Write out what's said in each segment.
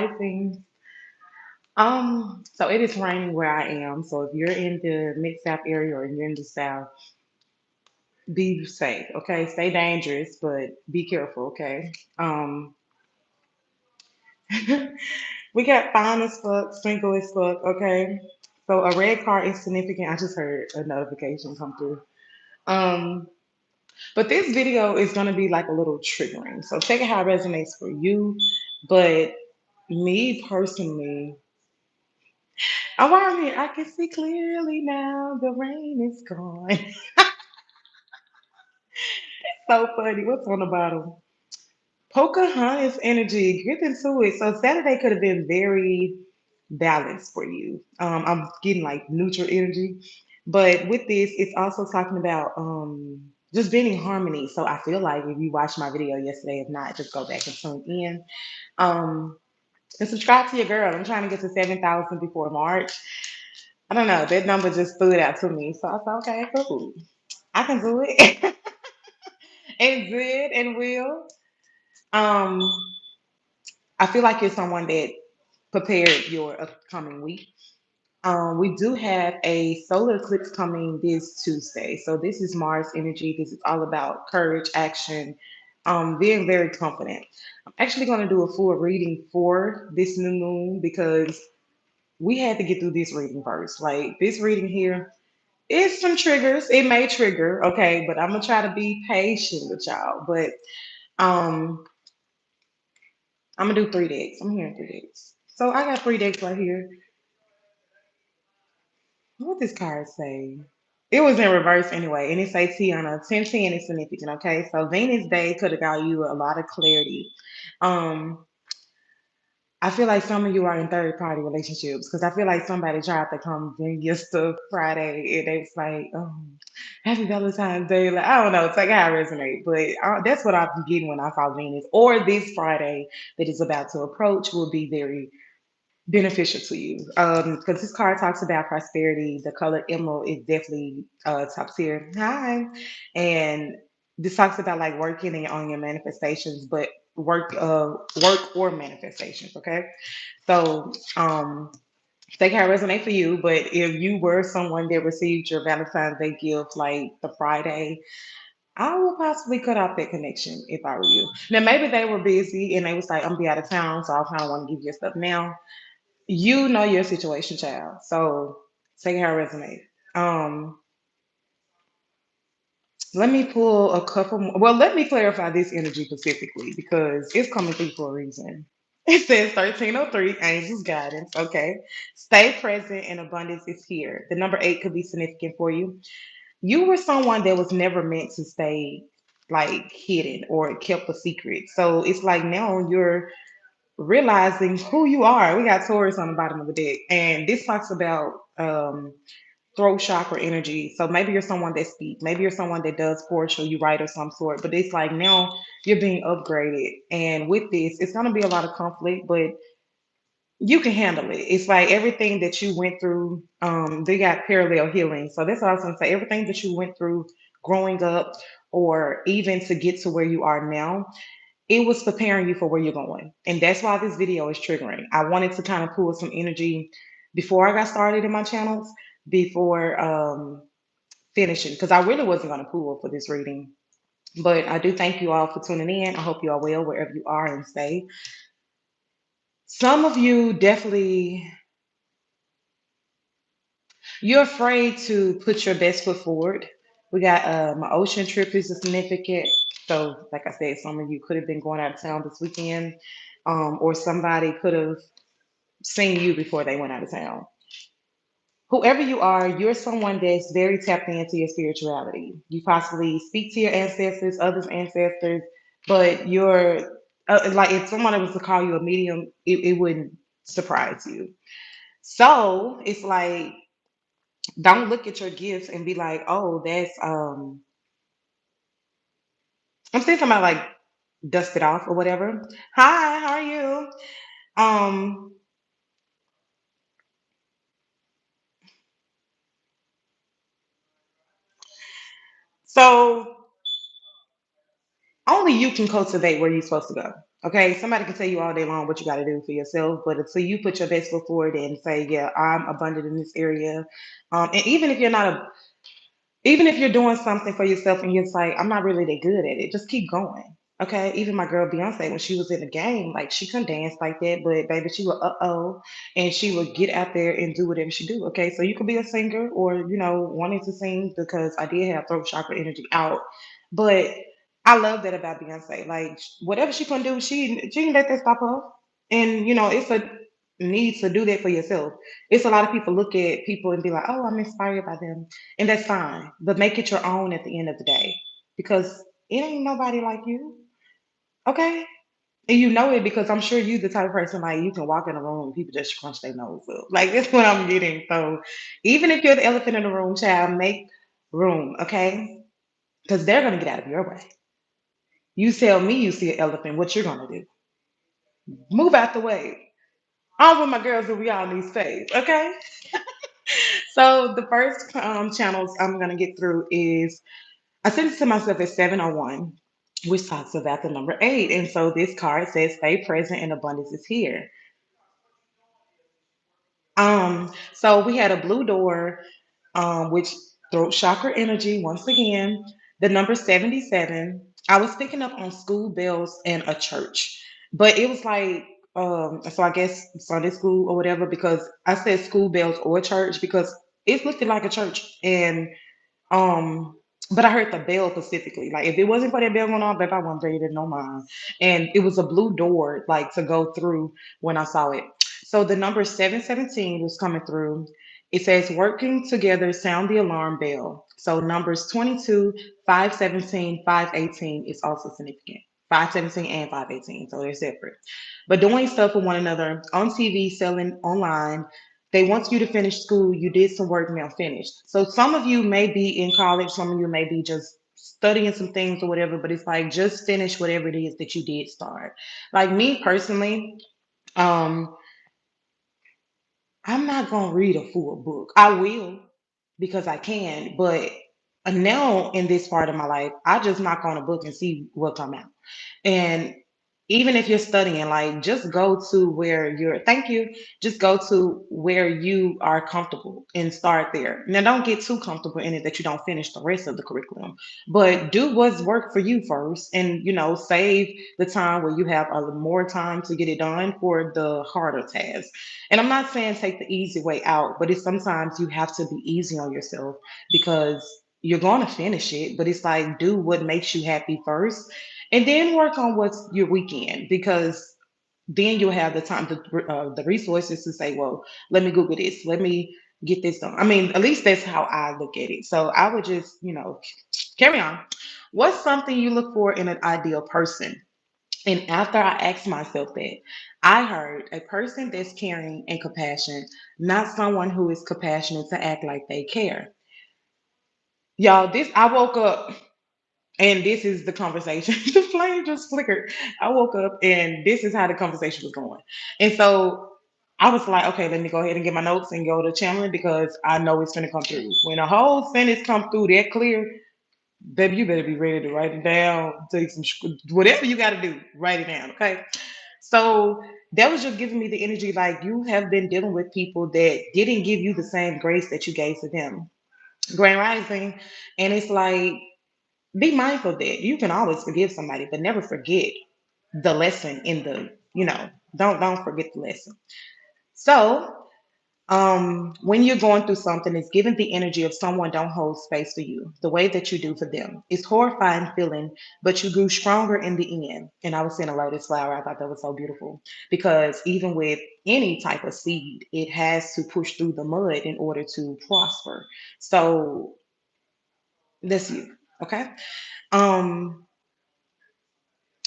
rising. So it is raining where I am. So if you're in the mid south area or you're in the south, be safe, okay? Stay dangerous, but be careful, okay? We got fine as fuck, single as fuck, okay? So a red car is significant. I just heard a notification come through. Um, but this video is gonna be like a little triggering. So take it how it resonates for you. But me personally, around here, I can see clearly now the rain is gone. So funny. What's on the bottom? Pocahontas energy. Get into it. So Saturday could have been very balanced for you. I'm getting like neutral energy. But with this, it's also talking about just being in harmony. So I feel like if you watched my video yesterday, if not, just go back and tune in. Um, and subscribe to your girl. I'm trying to get to 7,000 before March. I don't know. That number just stood out to me. So I thought, okay, cool. I can do it. And good and will. Um, I feel like you're someone that prepared your upcoming week. We do have a solar eclipse coming this Tuesday. So this is Mars energy. This is all about courage, action, being very confident. I'm actually going to do a full reading for this new moon because we had to get through this reading first. Like this reading here is some triggers. It may trigger, okay, but I'm gonna try to be patient with y'all. But um, I'm gonna do 3 decks. I'm hearing 3 decks. So I got 3 decks right here. What this card say? It was in reverse anyway, and it say Tiana. 1010 is significant, okay? So Venus Day could have got you a lot of clarity. Um, I feel like some of you are in third party relationships because I feel like somebody tried to come bring your stuff Friday and they was like, happy Valentine's Day. Like, I don't know, it's like how it resonate, but that's what I'm getting when I saw Venus. Or this Friday that is about to approach will be very beneficial to you because this card talks about prosperity. The color emerald is definitely talks here. Hi, and this talks about like working on your manifestations, but work or manifestations. Okay, so they can resonate for you. But if you were someone that received your Valentine's Day gift like the Friday, I would possibly cut off that connection if I were you. Now maybe they were busy and they was like, I'm gonna be out of town, so I kind of want to give you stuff now. You know your situation, child. So take how it resonates. Um, let me pull a couple more. Well, let me clarify this energy specifically because it's coming through for a reason. It says 1303, Angels Guidance. Okay. Stay present and abundance is here. The number 8 could be significant for you. You were someone that was never meant to stay like hidden or kept a secret. So it's like now you're realizing who you are. We got Taurus on the bottom of the deck, and this talks about throat chakra energy. So maybe you're someone that speaks, maybe you're someone that does poetry, you write of some sort. But it's like now you're being upgraded, and with this, it's gonna be a lot of conflict, but you can handle it. It's like everything that you went through. They got parallel healing. So that's what I was gonna say. Everything that you went through growing up, or even to get to where you are now, it was preparing you for where you're going. And that's why this video is triggering. I wanted to kind of pull some energy before I got started in my channels, before finishing, because I really wasn't going to pull for this reading. But I do thank you all for tuning in. I hope you are well wherever you are and stay. Some of you definitely, you're afraid to put your best foot forward. We got my ocean trip is significant. So, like I said, some of you could have been going out of town this weekend, or somebody could have seen you before they went out of town. Whoever you are, you're someone that's very tapped into your spirituality. You possibly speak to your ancestors, others' ancestors, but you're like if someone was to call you a medium, it wouldn't surprise you. So it's like don't look at your gifts and be like, oh, that's I'm saying somebody like dust it off or whatever. Hi, how are you? Um, so only you can cultivate where you're supposed to go. Okay, somebody can tell you all day long what you got to do for yourself, but until you put your best foot forward and say, "Yeah, I'm abundant in this area," and even if you're doing something for yourself and you're just like, I'm not really that good at it, just keep going. Okay. Even my girl Beyonce, when she was in the game, like she couldn't dance like that, but baby, she would and she would get out there and do whatever she do. Okay. So you could be a singer or, wanting to sing because I did have throat chakra energy out. But I love that about Beyonce. Like whatever she can do, she didn't let that stop her. And it's a need to do that for yourself. It's a lot of people look at people and be like, oh, I'm inspired by them, and that's fine. But make it your own at the end of the day because it ain't nobody like you. Okay? And you know it because I'm sure you the type of person like you can walk in a room and people just crunch their nose up. Like that's what I'm getting. So even if you're the elephant in the room, child, make room, okay? Because they're gonna get out of your way. You tell me you see an elephant, what you're gonna do. Move out the way. I'm with my girls and we all need space, okay? So the first channels I'm gonna get through is I sent it to myself at 7:01, which talks about the number 8. And so this card says, stay present and abundance is here. So we had a blue door, which throat chakra energy, once again, the number 77. I was picking up on school bells and a church, but it was like, so I guess Sunday school or whatever, because I said school bells or church because it looked like a church. And um, but I heard the bell specifically. Like if it wasn't for that bell going off, babe, I wouldn't pay it no mind. And it was a blue door, like to go through when I saw it. So the number 717 was coming through. It says working together, sound the alarm bell. So numbers 22, 517, 518 is also significant. 517 and 518. So they're separate. But doing stuff for one another on TV, selling online, they want you to finish school. You did some work, now finished. So some of you may be in college, some of you may be just studying some things or whatever, but it's like just finish whatever it is that you did start. Like me personally, um, I'm not gonna read a full book. I will because I can, but now in this part of my life, I just knock on a book and see what come out. And even if you're studying, like just go to where thank you, just go to where you are comfortable and start there. Now, don't get too comfortable in it that you don't finish the rest of the curriculum, but do what's work for you first and, save the time where you have a little more time to get it done for the harder tasks. And I'm not saying take the easy way out, but it's sometimes you have to be easy on yourself because you're going to finish it, but it's like do what makes you happy first and then work on what's your weekend because then you'll have the resources to say, well, let me Google this, let me get this done. I mean, at least that's how I look at it. So I would just, carry on. What's something you look for in an ideal person? And after I asked myself that, I heard a person that's caring and compassionate, not someone who is compassionate to act like they care. Y'all, this I woke up and this is the conversation. The flame just flickered. I woke up and this is how the conversation was going. And so I was like, okay, let me go ahead and get my notes and go to channeling because I know it's gonna come through. When a whole sentence come through that clear, baby, you better be ready to write it down, take some whatever you gotta do, write it down, okay? So that was just giving me the energy like you have been dealing with people that didn't give you the same grace that you gave to them. Grand Rising. And it's like be mindful that you can always forgive somebody, but never forget the lesson in don't forget the lesson. So when you're going through something, it's giving the energy of someone don't hold space for you the way that you do for them. It's horrifying feeling, but you grew stronger in the end. And I was seeing a lotus flower. I thought that was so beautiful because even with any type of seed, it has to push through the mud in order to prosper. So that's you. Okay. Um,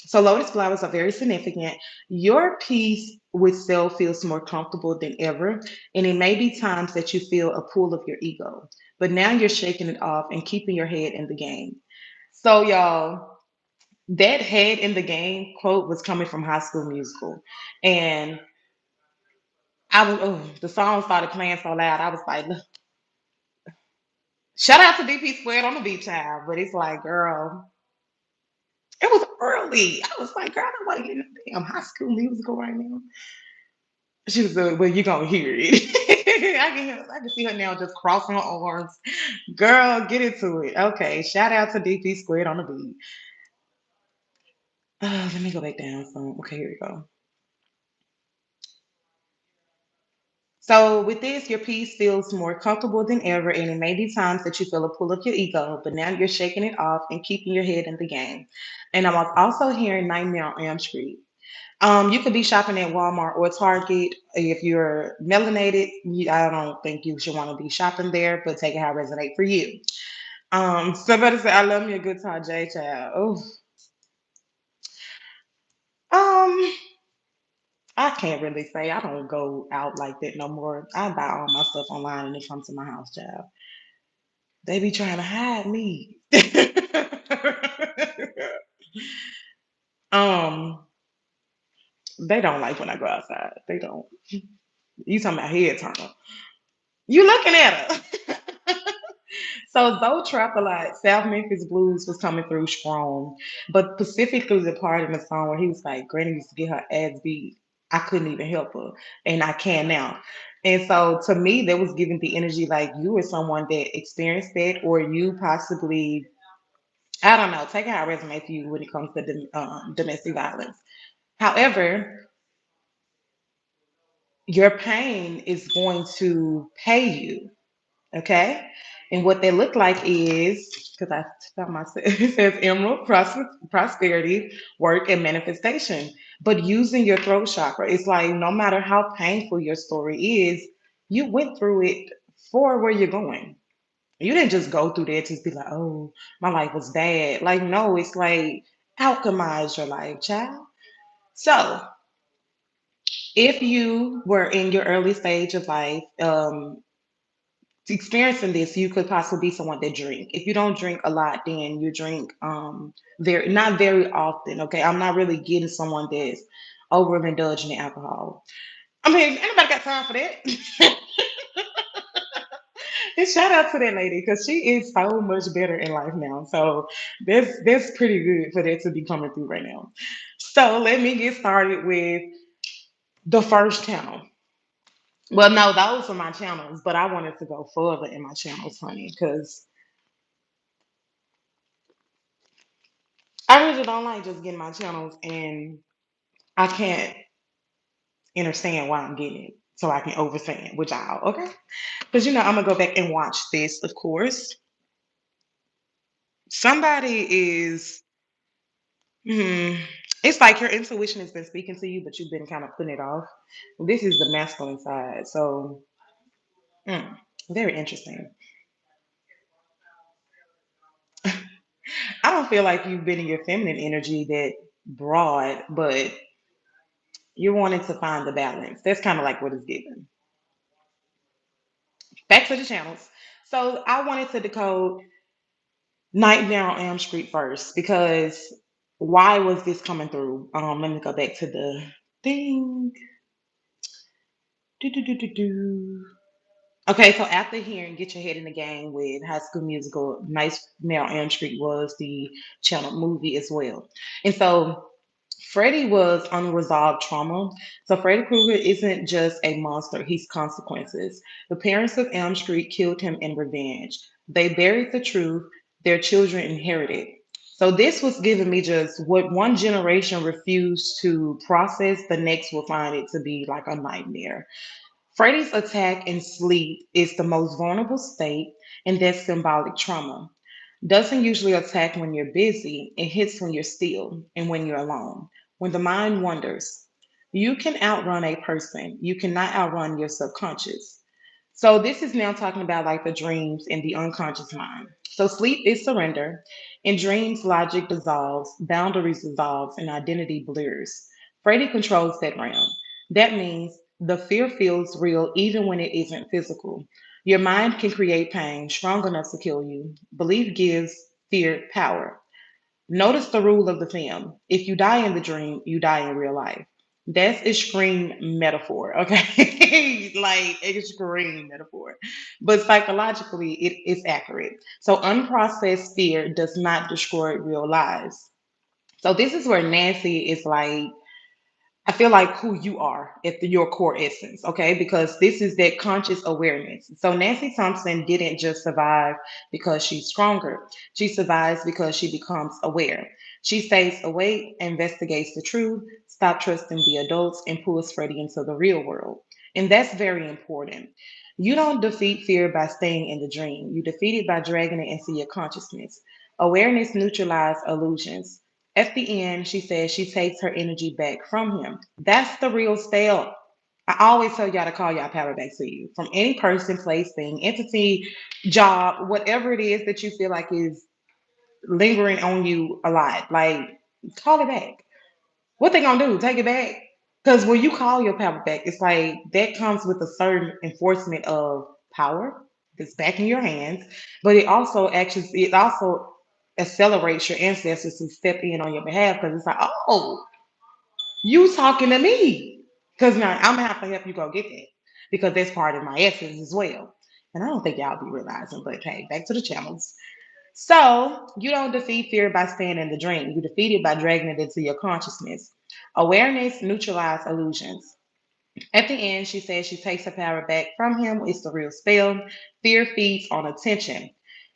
So lotus flowers are very significant. Your peace with self feels more comfortable than ever, and it may be times that you feel a pull of your ego, but now you're shaking it off and keeping your head in the game. So y'all, that head in the game quote was coming from High School Musical, and the song started playing so loud. I was like, "Look." Shout out to DP Squared on the beach child, but it's like, girl, it was. early. I was like, girl, I don't want to get in the damn high school musical right now. She was like, well, you're gonna hear it. I can see her now just crossing her arms. Girl, get into it. Okay. Shout out to DP Squared on the beat. Let me go back down some. Okay, here we go. So with this, your piece feels more comfortable than ever, and it may be times that you feel a pull of your ego, but now you're shaking it off and keeping your head in the game. And I'm also hearing Nightmare on Elm Street. You could be shopping at Walmart or Target. If you're melanated, I don't think you should want to be shopping there, but take it how it resonates for you. Somebody said, I love me a good time, J Child. Oh, um, I can't really say. I don't go out like that no more. I buy all my stuff online and it comes to my house, child. They be trying to hide me. um, they don't like when I go outside. They don't. You talking about head turner. You looking at her. So though Trap a lot, South Memphis Blues was coming through strong, but specifically the part in the song where he was like, Granny used to get her ass beat. I couldn't even help her, and I can now. And so to me, that was giving the energy like you were someone that experienced that, or you possibly, I don't know, take it how it resonates to you when it comes to domestic violence. However, your pain is going to pay you. Okay. And what they look like is because I found myself, it says emerald prosperity, work, and manifestation. But using your throat chakra, it's like no matter how painful your story is, you went through it for where you're going. You didn't just go through there to be like, oh, my life was bad. Like, no, it's like alchemize your life, child. So if you were in your early stage of life, experiencing this, you could possibly be someone that drink. If you don't drink a lot, then you drink very not very often. Okay, I'm not really getting someone that's overindulging in alcohol. I mean, anybody got time for that? And shout out to that lady because she is so much better in life now. So that's pretty good for that to be coming through right now. So let me get started with the first channel. Well, no, those are my channels, but I wanted to go further in my channels, honey, because I really don't like just getting my channels and I can't understand why I'm getting it. So I can overstand with y'all, okay? Because I'm gonna go back and watch this, of course. Somebody is hmm, it's like your intuition has been speaking to you, but you've been kind of putting it off. This is the masculine side. So very interesting. I don't feel like you've been in your feminine energy that broad, but you're wanting to find the balance. That's kind of like what it's given. Back to the channels. So I wanted to decode Nightmare on Elm Street first because why was this coming through? Let me go back to the thing. Do, do, do, do, do. Okay, so after hearing Get Your Head in the Game with High School Musical, Nightmare on Elm Street was the channel movie as well. And so Freddy was unresolved trauma. So Freddy Krueger isn't just a monster, he's consequences. The parents of Elm Street killed him in revenge. They buried the truth their children inherited. So this was giving me just what one generation refused to process, the next will find it to be like a nightmare. Freddy's attack in sleep is the most vulnerable state, and that's symbolic trauma. Doesn't usually attack when you're busy, it hits when you're still and when you're alone. When the mind wanders, you can outrun a person, you cannot outrun your subconscious. So this is now talking about like the dreams and the unconscious mind. So sleep is surrender. In dreams, logic dissolves, boundaries dissolves, and identity blurs. Freddy controls that realm. That means the fear feels real even when it isn't physical. Your mind can create pain strong enough to kill you. Belief gives fear power. Notice the rule of the film. If you die in the dream, you die in real life. That's extreme metaphor, okay? Like extreme metaphor. But psychologically, it is accurate. So unprocessed fear does not destroy real lives. So this is where Nancy is like, I feel like who you are at your core essence, okay? Because this is that conscious awareness. So Nancy Thompson didn't just survive because she's stronger. She survives because she becomes aware. She stays awake, investigates the truth, stop trusting the adults, and pulls Freddie into the real world. And that's very important. You don't defeat fear by staying in the dream. You defeat it by dragging it into your consciousness. Awareness neutralizes illusions. At the end, she says she takes her energy back from him. That's the real spell. I always tell y'all to call y'all power back to you from any person, place, thing, entity, job, whatever it is that you feel like is lingering on you a lot. Like, call it back. What they gonna do? Take it back? Because when you call your power back, it's like that comes with a certain enforcement of power that's back in your hands, but it also accelerates your ancestors to step in on your behalf because it's like, oh, you talking to me. Because now I'm gonna have to help you go get that. Because that's part of my essence as well. And I don't think y'all be realizing, but hey, back to the channels. So you don't defeat fear by staying in the dream. You defeat it by dragging it into your consciousness. Awareness neutralizes illusions. At the end, she says she takes her power back from him. It's the real spell. Fear feeds on attention.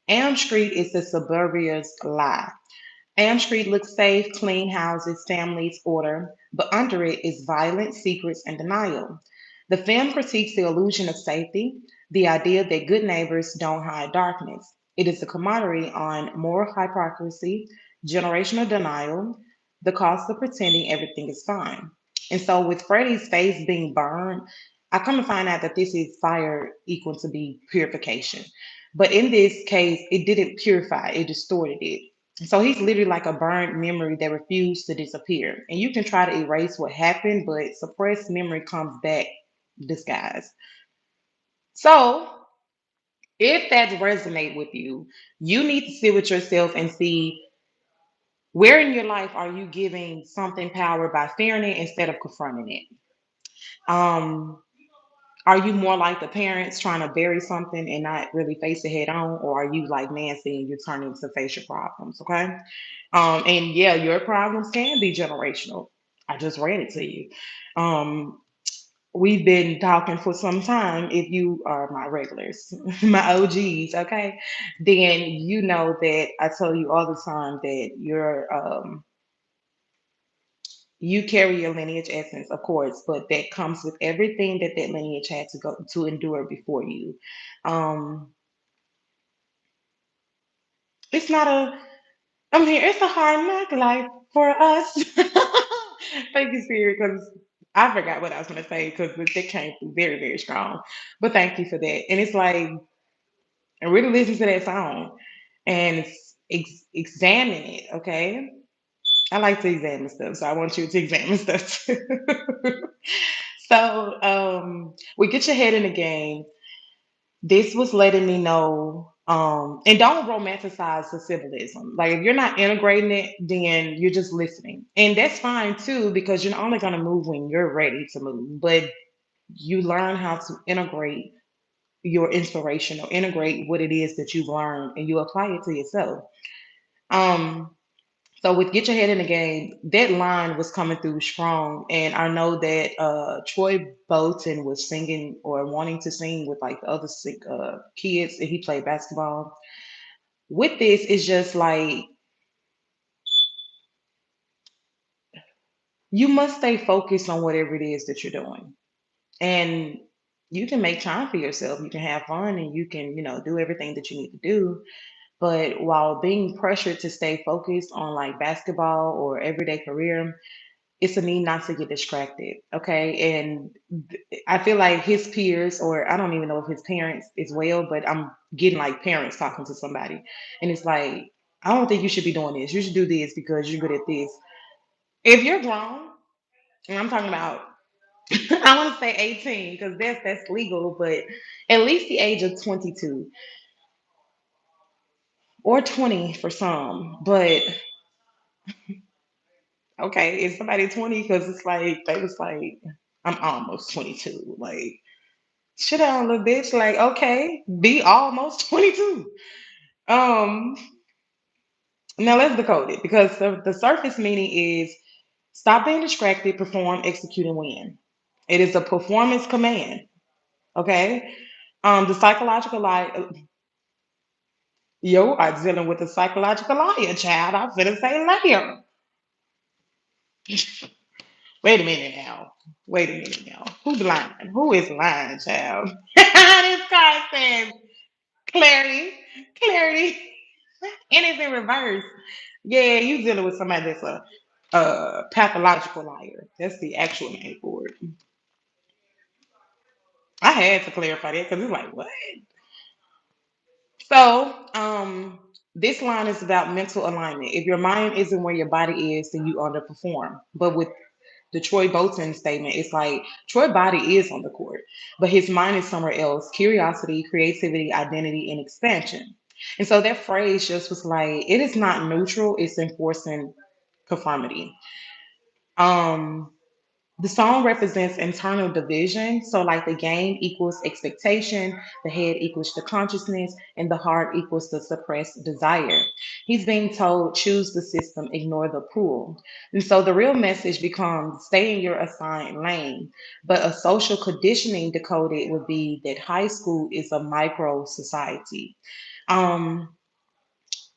Elm Street is the suburbia's lie. Elm Street looks safe, clean houses, families, order, but under it is violence, secrets, and denial. The film critiques the illusion of safety, the idea that good neighbors don't hide darkness. It is a commentary on moral hypocrisy, generational denial, the cost of pretending everything is fine. And so, with Freddie's face being burned, I come to find out that this is fire equal to be purification. But in this case, it didn't purify, it distorted it. So he's literally like a burned memory that refused to disappear. And you can try to erase what happened, but suppressed memory comes back disguised. So if that resonate with you, you need to sit with yourself and see where in your life are you giving something power by fearing it instead of confronting it. Um, are you more like the parents trying to bury something and not really face it head on, or are you like Nancy and you're turning to face your problems? Okay. And yeah, your problems can be generational. I just read it to you. Um, we've been talking for some time. If you are my regulars, my OGs, okay, then you know that I tell you all the time that you carry your lineage essence, of course, but that comes with everything that that lineage had to go to endure before you. Um, it's not a I'm here. It's a hard knock life for us. Thank you, Spirit, because I forgot what I was going to say because it came through very, very strong. But thank you for that. And it's like, I really listen to that song and examine it, okay? I like to examine stuff, so I want you to examine stuff too. So, we get your head in the game. This was letting me know, and don't romanticize the symbolism. Like if you're not integrating it, then you're just listening, and that's fine too because you're only going to move when you're ready to move. But you learn how to integrate your inspiration or integrate what it is that you've learned, and you apply it to yourself. Um, so with Get Your Head in the Game, that line was coming through strong. And I know that Troy Bolton was singing or wanting to sing with like the other kids and he played basketball. With this, it's just like you must stay focused on whatever it is that you're doing. And you can make time for yourself. You can have fun and you can, do everything that you need to do. But while being pressured to stay focused on like basketball or everyday career, it's a need not to get distracted. Okay. And I feel like his peers, or I don't even know if his parents as well, but I'm getting like parents talking to somebody. And it's like, I don't think you should be doing this. You should do this because you're good at this. If you're grown, and I'm talking about, I want to say 18 because that's legal, but at least the age of 22 or 20 for some. But okay, is somebody 20? Because it's like, they was like, I'm almost 22. Like, shit down, little bitch. Like, okay, be almost 22. Um, Now let's decode it because the surface meaning is stop being distracted, perform, execute, and win. It is a performance command. Okay. The psychological lie. Yo, I'm dealing with the psychological liar, child. I'm finna say liar. Wait a minute now. Wait a minute now. Who's lying? Who is lying, child? This card says clarity, clarity, and it's in reverse. Yeah, you dealing with somebody that's a pathological liar. That's the actual name for it. I had to clarify that because it's like, what? So, this line is about mental alignment. If your mind isn't where your body is, then you underperform. But with the Troy Bolton statement, it's like Troy body is on the court, but his mind is somewhere else. Curiosity, creativity, identity, and expansion. And so that phrase just was like, it is not neutral, it's enforcing conformity. Um, the song represents internal division. So, like the game equals expectation, the head equals the consciousness, and the heart equals the suppressed desire. He's being told, choose the system, ignore the pool. And so, the real message becomes stay in your assigned lane. But a social conditioning decoded would be that high school is a micro society. Um,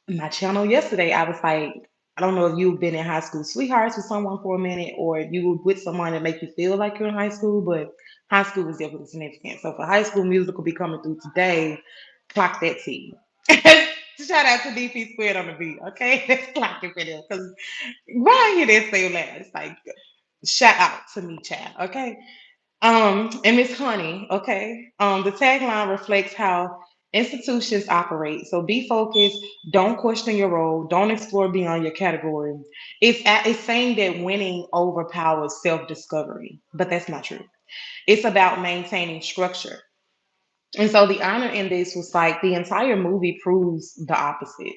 my channel yesterday, I was like, I don't know if you've been in high school sweethearts with someone for a minute or if you were with someone that make you feel like you're in high school, but high school is definitely significant. So for High School Musical be coming through today, clock that T. Shout out to DP Squared on the beat, okay? Let's clock it for them. Because why I hear that so loud? It's like, shout out to me, child, okay? And Miss Honey, okay. The tagline reflects how institutions operate. So be focused, don't question your role, don't explore beyond your category. It's saying that winning overpowers self-discovery, but that's not true. It's about maintaining structure. And so the honor in this was like the entire movie proves the opposite.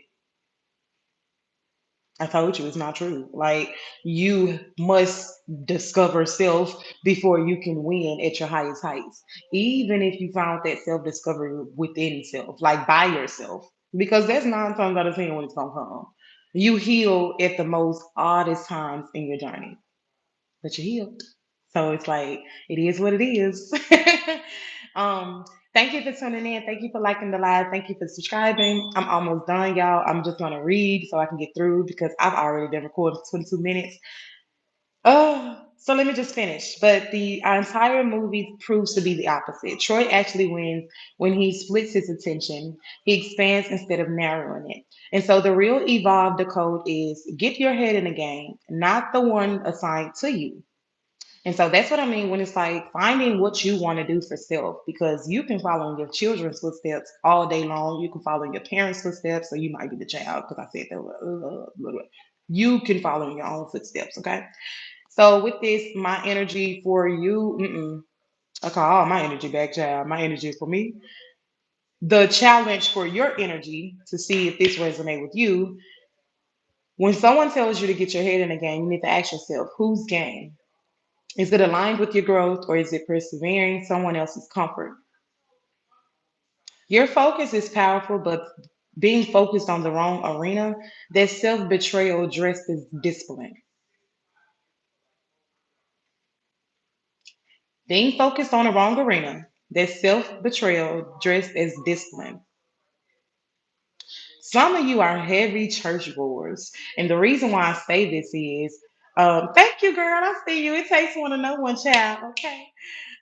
I told you it's not true. Like you must discover self before you can win at your highest heights. Even if you found that self discovery within self, like by yourself, because that's 9 times out of 10 when it's gonna come. You heal at the most oddest times in your journey, but you healed. So it's like it is what it is. um, thank you for tuning in. Thank you for liking the live. Thank you for subscribing. I'm almost done, y'all. I'm just gonna read so I can get through because I've already been recording for 22 minutes. So let me just finish. But the entire movie proves to be the opposite. Troy actually wins when he splits his attention. He expands instead of narrowing it. And so the real evolve the code is get your head in the game, not the one assigned to you. And so that's what I mean when it's like finding what you want to do for self, because you can follow in your children's footsteps all day long. You can follow in your parents' footsteps, so you might be the child because I said that. You can follow in your own footsteps, okay? So with this, my energy for you, I call all my energy back, child. My energy is for me. The challenge for your energy to see if this resonate with you. When someone tells you to get your head in the game, you need to ask yourself, whose game? Is it aligned with your growth or is it persevering someone else's comfort? Your focus is powerful, but being focused on the wrong arena, that's self betrayal dressed as discipline. Being focused on the wrong arena, that's self betrayal dressed as discipline. Some of you are heavy church goers. And the reason why I say this is thank you, girl. I see you. It takes one to know one, child. Okay.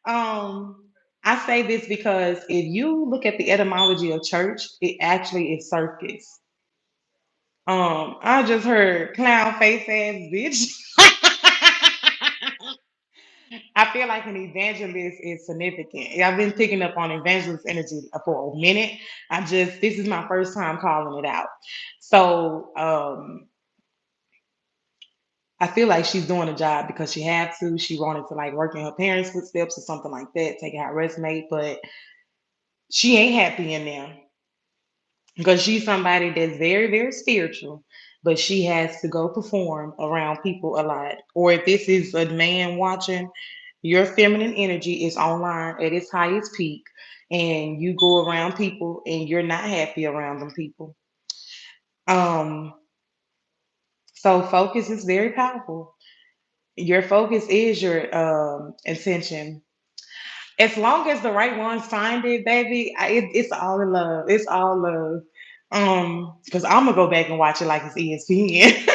Um, I say this because if you look at the etymology of church, it actually is circus. I just heard clown face ass bitch. I feel like an evangelist is significant. I've been picking up on evangelist energy for a minute. This is my first time calling it out. So I feel like she's doing a job because she had to. She wanted to like work in her parents' footsteps or something like that, taking out resume, but she ain't happy in there because she's somebody that's very, very spiritual, but she has to go perform around people a lot. Or if this is a man watching, your feminine energy is online at its highest peak, and you go around people and you're not happy around them people. Um, So focus is very powerful. Your focus is your intention. As long as the right ones find it, baby, it's all in love. It's all love. Because I'm gonna go back and watch it like it's ESPN.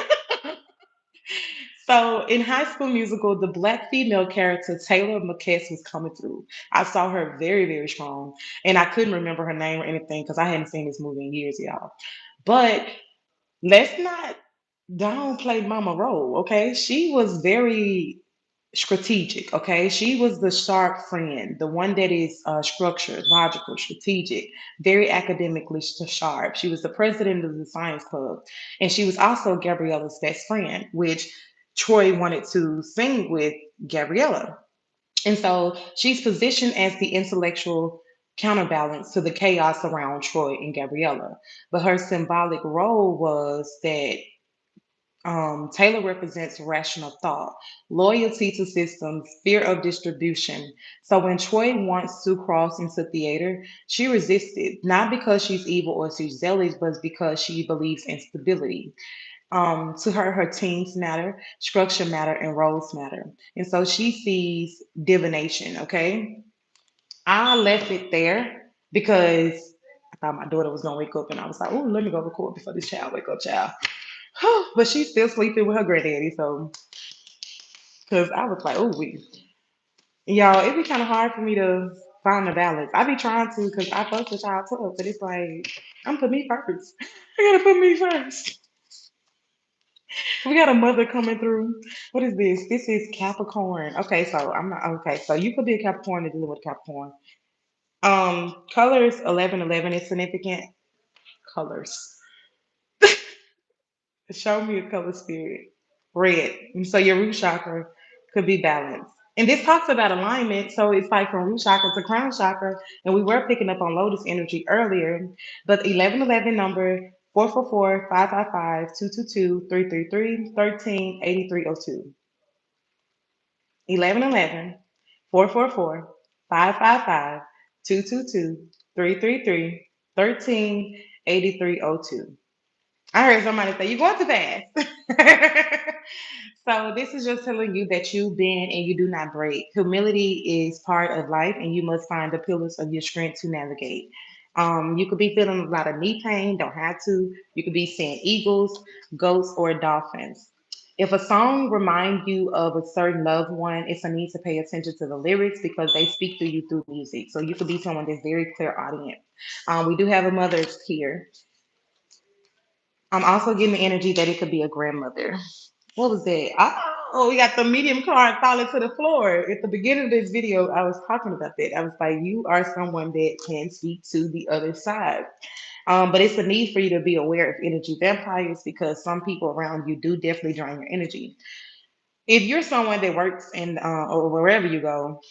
So in High School Musical, the black female character Taylor McKess was coming through. I saw her very, very strong, and I couldn't remember her name or anything because I hadn't seen this movie in years, y'all. But let's not downplay Mama role, okay? She was very strategic, okay? She was the sharp friend, the one that is structured, logical, strategic, very academically sharp. She was the president of the science club, and she was also Gabriella's best friend, which Troy wanted to sing with Gabriella. And so she's positioned as the intellectual counterbalance to the chaos around Troy and Gabriella. But her symbolic role was that Taylor represents rational thought, loyalty to systems, fear of distribution. So when Troy wants to cross into theater, she resisted, not because she's evil or she's zealous, but because she believes in stability. To her, her teams matter, structure matter, and roles matter. And so she sees divination, okay? I left it there because I thought my daughter was gonna wake up and I was like, oh, let me go record before this child wake up, child. But she's still sleeping with her granddaddy, so because I was like, oh, we y'all, it'd be kind of hard for me to find the balance. I be trying to because I fuck with y'all too, but it's like I'm put me first. I gotta put me first. We got a mother coming through. What is this? This is Capricorn. Okay, so I'm not okay. So you could be a Capricorn and deal with Capricorn. Colors 1111 is significant. Colors. Show me a color spirit. Red. And so your root chakra could be balanced. And this talks about alignment. So it's like from root chakra to crown chakra. And we were picking up on lotus energy earlier. But 1111 number 444 555 222 333 138302. 1111 444 555 222 333 138302. I heard somebody say, you're going too fast. So this is just telling you that you bend and you do not break. Humility is part of life, and you must find the pillars of your strength to navigate. You could be feeling a lot of knee pain, don't have to. You could be seeing eagles, goats, or dolphins. If a song reminds you of a certain loved one, it's a need to pay attention to the lyrics because they speak to you through music. So you could be someone that's very clear audience. We do have a mother here. I'm also getting the energy that it could be a grandmother. What was that? Oh, we got the medium card falling to the floor. At the beginning of this video, I was talking about that. I was like, you are someone that can speak to the other side. But it's a need for you to be aware of energy vampires because some people around you do definitely drain your energy. If you're someone that works in or wherever you go,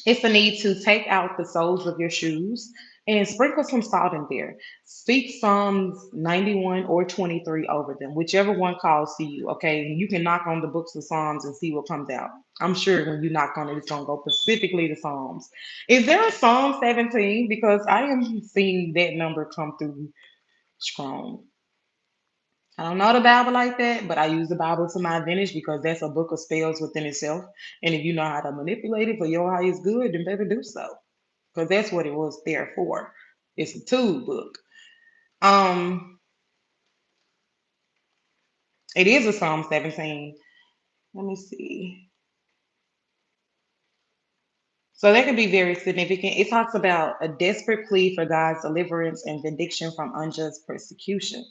it's the need to take out the soles of your shoes and sprinkle some salt in there. Speak Psalms 91 or 23 over them, whichever one calls to you. Okay. You can knock on the books of Psalms and see what comes out. I'm sure when you knock on it, it's going to go specifically to Psalms. Is there a Psalm 17? Because I am seeing that number come through strong. I don't know the Bible like that, but I use the Bible to my advantage because that's a book of spells within itself. And if you know how to manipulate it for your highest good, then better do so. Because that's what it was there for. It's a tool book. Um, it is a Psalm 17. Let me see. So that can be very significant. It talks about a desperate plea for God's deliverance and vindication from unjust persecution.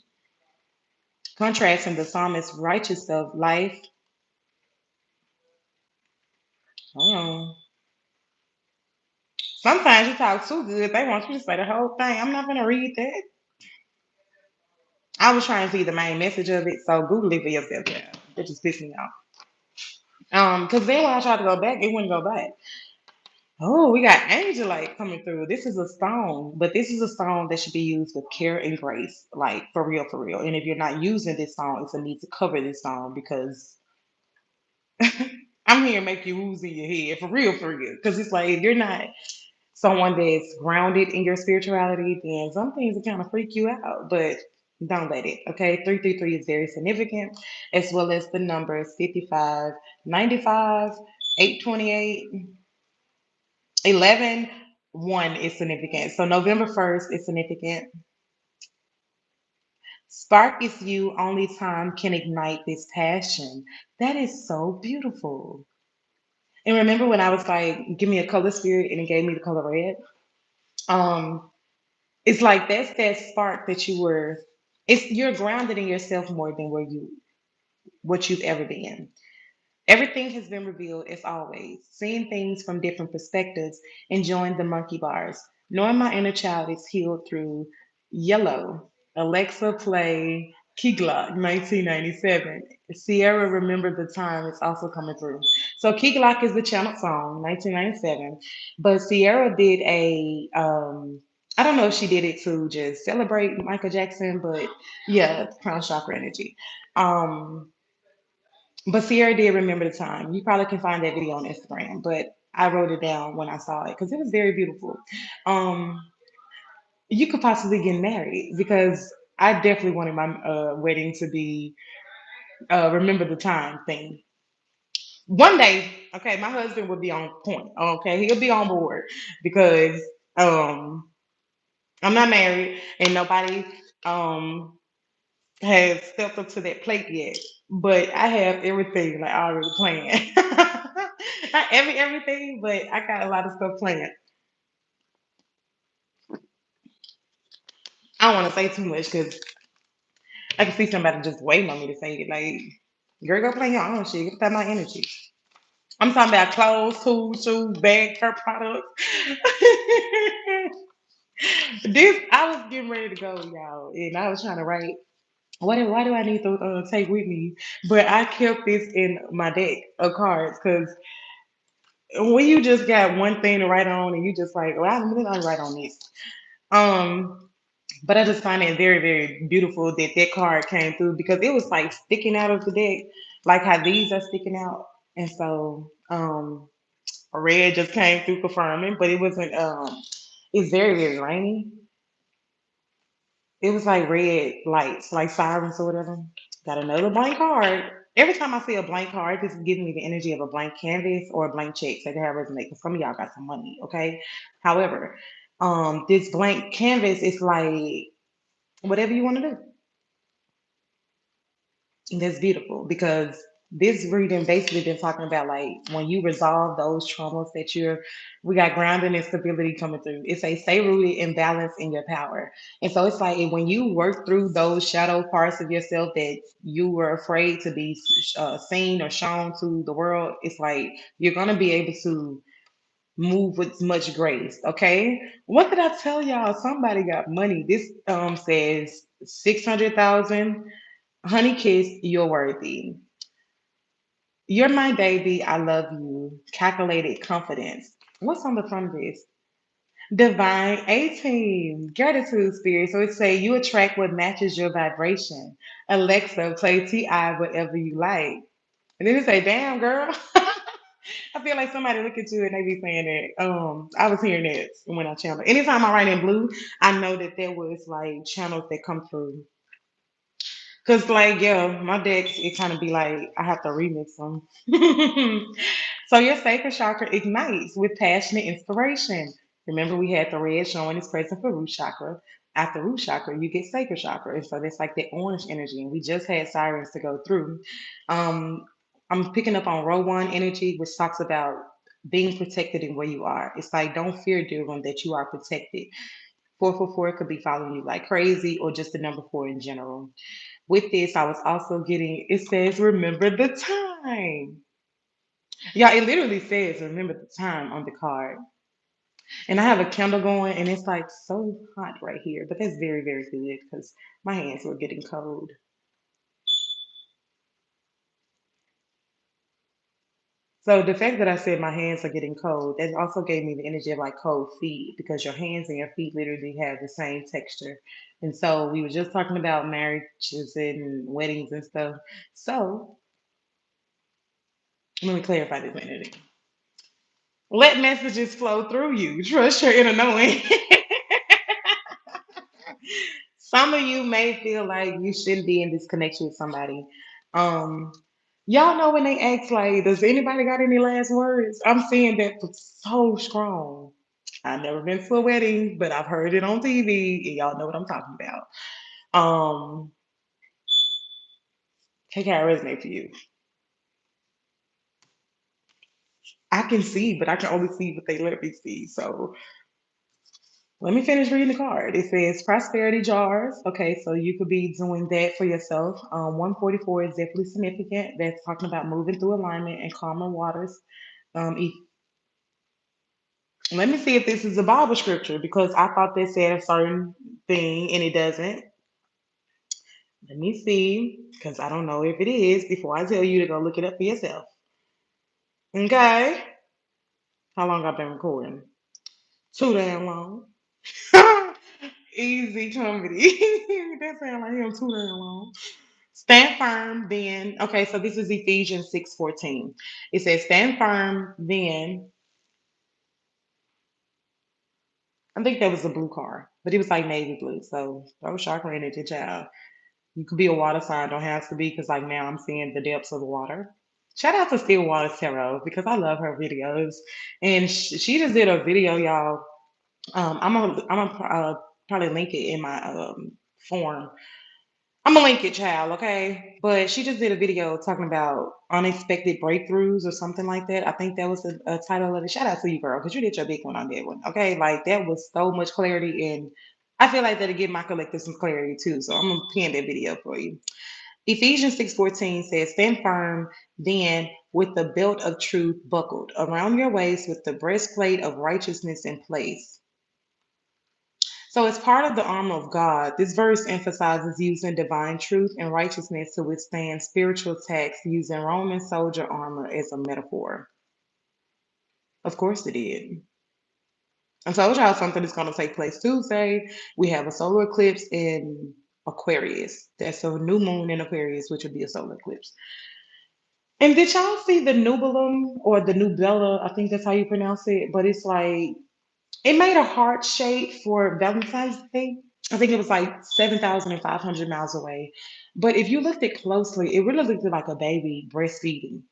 Contrasting the psalmist's righteous of life. Hold on. Sometimes you talk too good. They want you to say the whole thing. I'm not going to read that. I was trying to see the main message of it, so Google it for yourself. Yeah, that just pissed me off. Because then when I tried to go back, it wouldn't go back. Oh, we got Angelite coming through. This is a stone, but this is a stone that should be used with care and grace, like for real, for real. And if you're not using this stone, it's a need to cover this stone because I'm here to make you ooze in your head, for real. Because it's like if you're not someone that's grounded in your spirituality, then some things will kind of freak you out. But Don't let it. Okay. 333 is very significant, as well as the numbers 55, 95, 828, 11, 1 is significant. So November 1st is significant. Spark is you, only time can ignite this passion. That is so beautiful. And remember when I was like, give me a color spirit and it gave me the color red? Um, it's like that's that spark that you were, it's you're grounded in yourself more than what you've ever been. Everything has been revealed as always, seeing things from different perspectives, enjoying the monkey bars. Knowing my inner child is healed through Yellow. Alexa play Key Glock 1997. Sierra Remember the Time is also coming through. So Key Glock is the channel song, 1997. But Sierra did I don't know if she did it to just celebrate Michael Jackson, but yeah, crown chakra energy. Um, but Sierra did remember the time. You probably can find that video on Instagram, but I wrote it down when I saw it because it was very beautiful. Um, you could possibly get married because I definitely wanted my wedding to be remember the time thing. One day, okay, my husband will be on point. Okay, he'll be on board because um, I'm not married and nobody um, has stepped up to that plate yet, but I have everything like already planned. Not everything, but I got a lot of stuff planned. I don't want to say too much because I can see somebody just waiting on me to say it. Like, girl, go play your own shit. Get that my energy. I'm talking about clothes, tools, shoes, bags, her products. This I was getting ready to go, y'all, and I was trying to write. Why do I need to take with me? But I kept this in my deck of cards because when you just got one thing to write on and you just like, well, I'm gonna write on this. Um, but I just find it very, very beautiful that that card came through because it was like sticking out of the deck, like how these are sticking out. And so red just came through confirming, but it wasn't it's very, very rainy. It was like red lights, like sirens or whatever. Got another blank card. Every time I see a blank card, this is giving me the energy of a blank canvas or a blank check. So they have resonate because some of y'all got some money, okay? However, this blank canvas is like whatever you want to do. And that's beautiful because this reading basically been talking about like when you resolve those traumas that we got grounding and stability coming through. It's a stay rooted and balance in your power. And so it's like when you work through those shadow parts of yourself that you were afraid to be seen or shown to the world, it's like you're going to be able to move with much grace. Okay. What did I tell y'all? Somebody got money. This says 600,000. Honey kiss, you're worthy. You're my baby. I love you. Calculated confidence. What's on the front of this? Divine 18. Gratitude spirit. So it say you attract what matches your vibration. Alexa, play TI whatever you like. And then it say, damn girl. I feel like somebody look at you and they be saying that. I was hearing that when I channel. Anytime I write in blue, I know that there was like channels that come through. Cause like yeah, my decks it kind of be like I have to remix them. So your sacred chakra ignites with passionate inspiration. Remember we had the red showing its present for root chakra. After root chakra, you get sacred chakra, and so that's like that orange energy. And we just had sirens to go through. Um, I'm picking up on row one energy, which talks about being protected in where you are. It's like don't fear, dear one, that you are protected. 444 could be following you like crazy, or just the number four in general. With this, I was also getting, it says, remember the time. Yeah, it literally says, remember the time on the card. And I have a candle going, and it's like so hot right here, but that's very, very good because my hands were getting cold. So the fact that I said my hands are getting cold, that also gave me the energy of like cold feet because your hands and your feet literally have the same texture. And so we were just talking about marriages and weddings and stuff. So let me clarify this energy. Let messages flow through you. Trust your inner knowing. Some of you may feel like you shouldn't be in this connection with somebody. Um, y'all know when they ask like, "Does anybody got any last words?" I'm seeing that for so strong. I've never been to a wedding, but I've heard it on TV, and y'all know what I'm talking about. Um, take how it resonate for you. I can see, but I can only see what they let me see. So let me finish reading the card. It says prosperity jars. Okay, so you could be doing that for yourself. 144 is definitely significant. That's talking about moving through alignment and calmer waters. Um, let me see if this is a Bible scripture because I thought they said a certain thing and it doesn't. Let me see because I don't know if it is before I tell you to go look it up for yourself. Okay, how long I've been recording? Too damn long. Easy comedy. That sound like him too damn long. Stand firm then. Okay, so this is Ephesians 6:14. It says, stand firm then. I think that was a blue car, but it was like navy blue. So that was shark ran into child. You could be a water sign, don't have to be, because like now I'm seeing the depths of the water. Shout out to Stillwater Tarot because I love her videos. And she just did a video, y'all. I'm gonna probably link it in my form. I'm gonna link it, child, okay? But she just did a video talking about unexpected breakthroughs or something like that. I think that was a title of it. Shout out to you, girl, because you did your big one on that one, okay? Like that was so much clarity, and I feel like that'll give my collective some clarity too. So I'm gonna pin that video for you. Ephesians 6:14 says, stand firm then with the belt of truth buckled around your waist with the breastplate of righteousness in place. So, as part of the armor of God, this verse emphasizes using divine truth and righteousness to withstand spiritual attacks using Roman soldier armor as a metaphor. Of course, it did. I told y'all something is going to take place Tuesday. We have a solar eclipse in Aquarius. That's a new moon in Aquarius, which would be a solar eclipse. And did y'all see the nubulum or the nubella? I think that's how you pronounce it. But it's like it made a heart shape for Valentine's Day. I think it was like 7,500 miles away. But if you looked at closely, it really looked like a baby breastfeeding.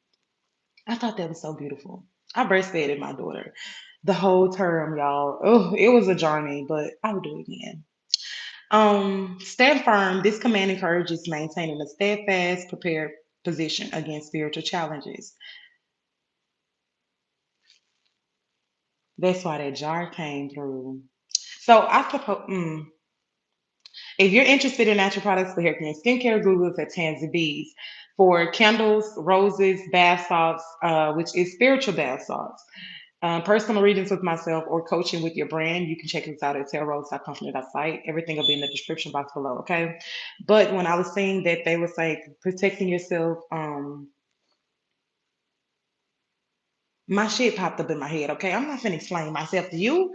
I thought that was so beautiful. I breastfed my daughter the whole term, y'all. Oh, it was a journey, but I would do it again. Stand firm. This command encourages maintaining a steadfast, prepared position against spiritual challenges. That's why that jar came through. So I suppose. If you're interested in natural products for hair care and skincare, Google us at Tanzi B's for candles, roses, bath salts, which is spiritual bath salts. Personal readings with myself or coaching with your brand, you can check us out at TarRose.com from that site. Everything will be in the description box below, okay? But when I was saying that they was like protecting yourself, my shit popped up in my head, okay? I'm not finna explain myself to you.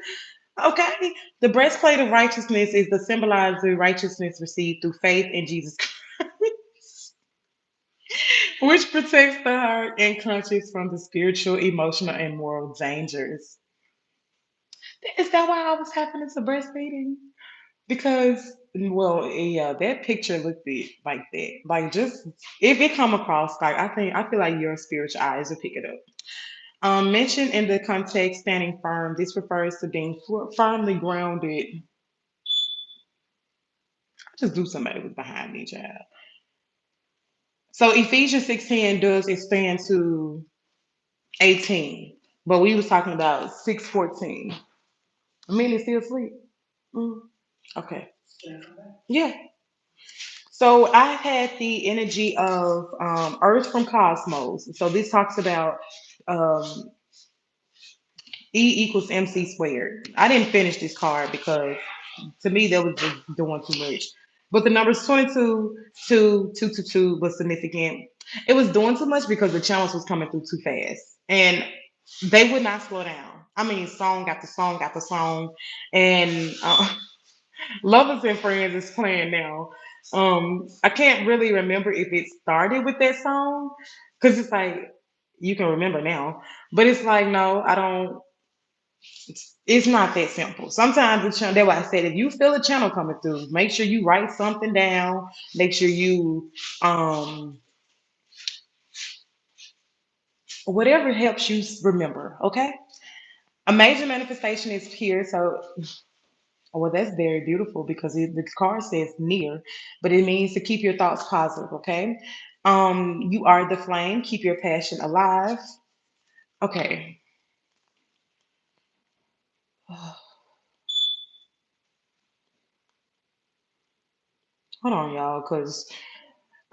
Okay, the breastplate of righteousness is the symbolized the righteousness received through faith in Jesus Christ, which protects the heart and conscience from the spiritual, emotional, and moral dangers. Is that why I was having into breastfeeding? Because, well, yeah, that picture looked like that. Like, just if it come across, like I feel like your spiritual eyes will pick it up. Mentioned in the context, standing firm. This refers to being firmly grounded. Just do somebody was behind me, child. So Ephesians 6:10 does expand to 18, but we was talking about 6:14. I mean, it's still asleep. Mm, okay. Yeah. So I had the energy of Earth from Cosmos. So this talks about um, E equals MC squared. I didn't finish this card because to me that was just doing too much. But the numbers 22, 2, 2, 2, 2 was significant. It was doing too much because the challenge was coming through too fast. And they would not slow down. I mean, song after song after song. And Lovers and Friends is playing now. I can't really remember if it started with that song because it's like you can remember now. But it's like, no, I don't. It's not that simple. Sometimes the channel, that's why I said if you feel a channel coming through, make sure you write something down. Make sure you whatever helps you remember, okay? A major manifestation is here. So well, that's very beautiful because the card says near, but it means to keep your thoughts positive, okay? You are the flame, keep your passion alive. Okay. Hold on, y'all, because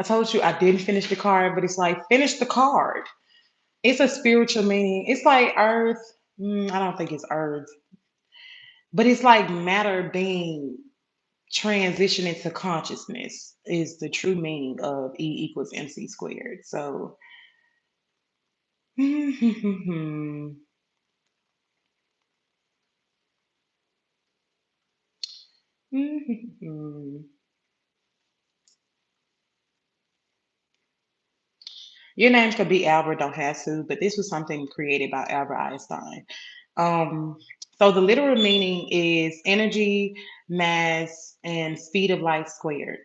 I told you I didn't finish the card, but it's like finish the card. It's a spiritual meaning. It's like earth. I don't think it's earth, but it's like matter being transitioning to consciousness is the true meaning of E equals MC squared. So, your name could be Albert, don't have to, but this was something created by Albert Einstein. Um, so the literal meaning is energy, mass, and speed of light squared.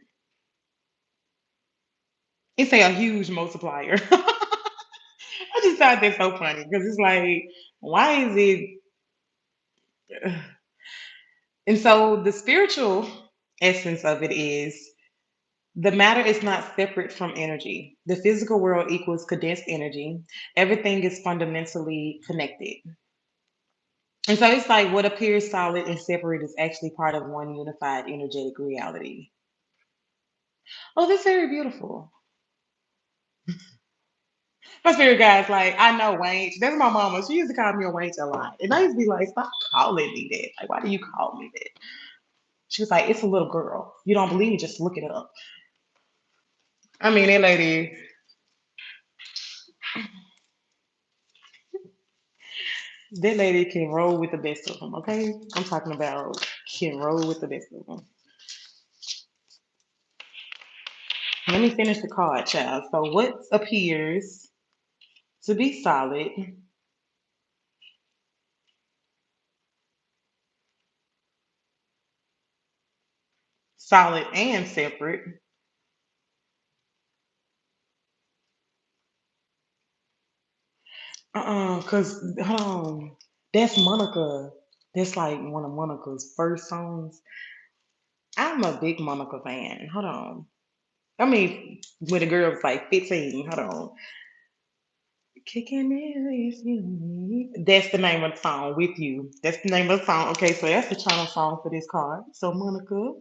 It's a huge multiplier. I just thought that's so funny because it's like, why is it? And so the spiritual essence of it is the matter is not separate from energy. The physical world equals condensed energy. Everything is fundamentally connected. And so it's like what appears solid and separate is actually part of one unified energetic reality. Oh, that's very beautiful. My spirit guide's like, I know Wayne. That's my mama. She used to call me a Wayne a lot. And I used to be like, stop calling me that. Like, why do you call me that? She was like, it's a little girl. You don't believe me? Just look it up. I mean, that lady can roll with the best of them, okay? I'm talking about can roll with the best of them. Let me finish the card, child. So, what appears to be solid and separate? Cause hold on, that's Monica. That's like one of Monica's first songs. I'm a big Monica fan. Hold on. I mean, when the girl was like 15. Hold on. Kicking it with you. That's the name of the song. With you. That's the name of the song. Okay, so that's the channel song for this card. So Monica.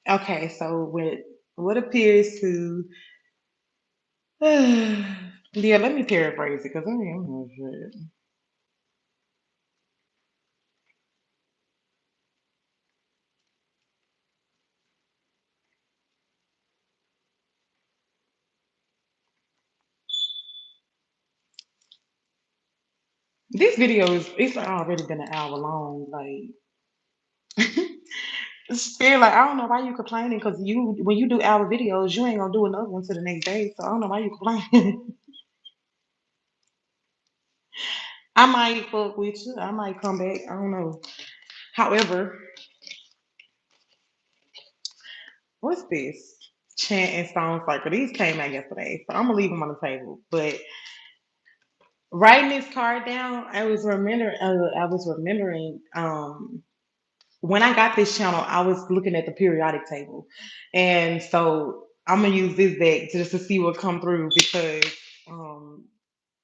Okay, so with what appears to yeah, let me paraphrase it because I am not sure. This video is it's already been an hour long. Like still like I don't know why you complaining because you when you do hour videos, you ain't gonna do another one to the next day. So I don't know why you complaining. I might fuck with you. I might come back. I don't know. However, what's this? Chant and Stone Circle. These came out yesterday, so I'm gonna leave them on the table. But writing this card down, I was remembering when I got this channel, I was looking at the periodic table, and so I'm gonna use this deck just to see what come through because um,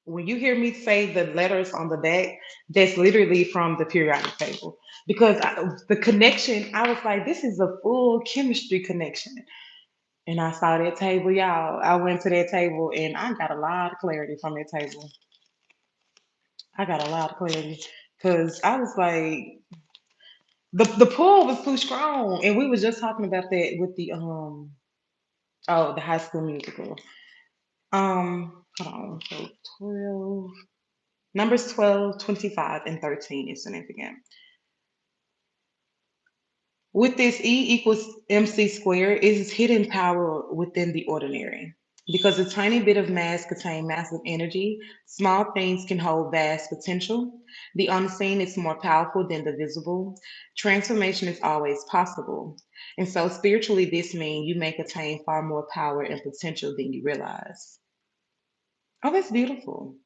when you hear me say the letters on the back, that's literally from the periodic table because the connection. I was like, this is a full chemistry connection, and I saw that table, y'all. I went to that table and I got a lot of clarity from that table. I got a lot of clarity because I was like, the pull was too strong, and we was just talking about that with the the High School Musical. Hold on. So 12 numbers 12, 25, and 13 is significant. With this E equals MC squared is hidden power within the ordinary. Because a tiny bit of mass contains massive energy, small things can hold vast potential. The unseen is more powerful than the visible. Transformation is always possible. And so, spiritually, this means you may attain far more power and potential than you realize. Oh, that's beautiful.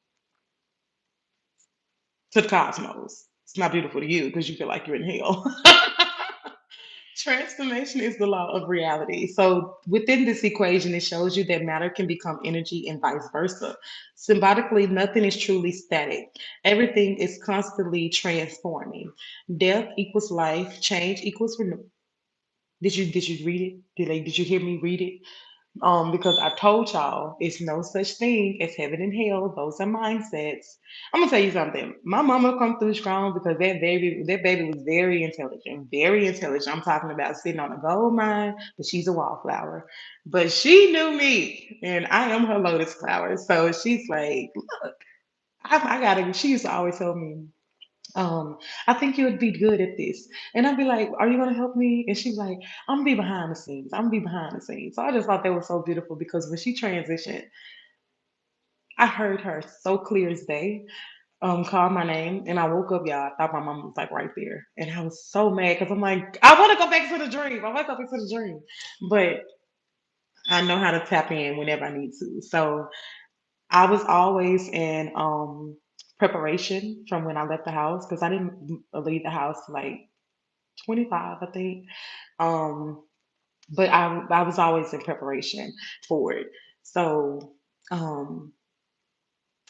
To the cosmos. It's not beautiful to you because you feel like you're in hell. Transformation is the law of reality. So, within this equation, it shows you that matter can become energy and vice versa. Symbolically, nothing is truly static, everything is constantly transforming. Death equals life, change equals renewal. Did you read it? Did you hear me read it? Because I told y'all it's no such thing as heaven and hell. Those are mindsets. I'm gonna tell you something. My mama come through strong because that baby was very intelligent, very intelligent. I'm talking about sitting on a gold mine, but she's a wallflower. But she knew me, and I am her lotus flower. So she's like, look, I gotta. She used to always tell me, I think you would be good at this. And I'd be like, are you gonna help me? And she's like, I'm gonna be behind the scenes. I'm gonna be behind the scenes. So I just thought that was so beautiful because when she transitioned, I heard her so clear as day, call my name. And I woke up, y'all. I thought my mom was like right there. And I was so mad because I'm like, I wanna go back to the dream. I wanna go back to the dream. But I know how to tap in whenever I need to. So I was always in preparation from when I left the house because I didn't leave the house like 25, I think. Um, but I was always in preparation for it. So um,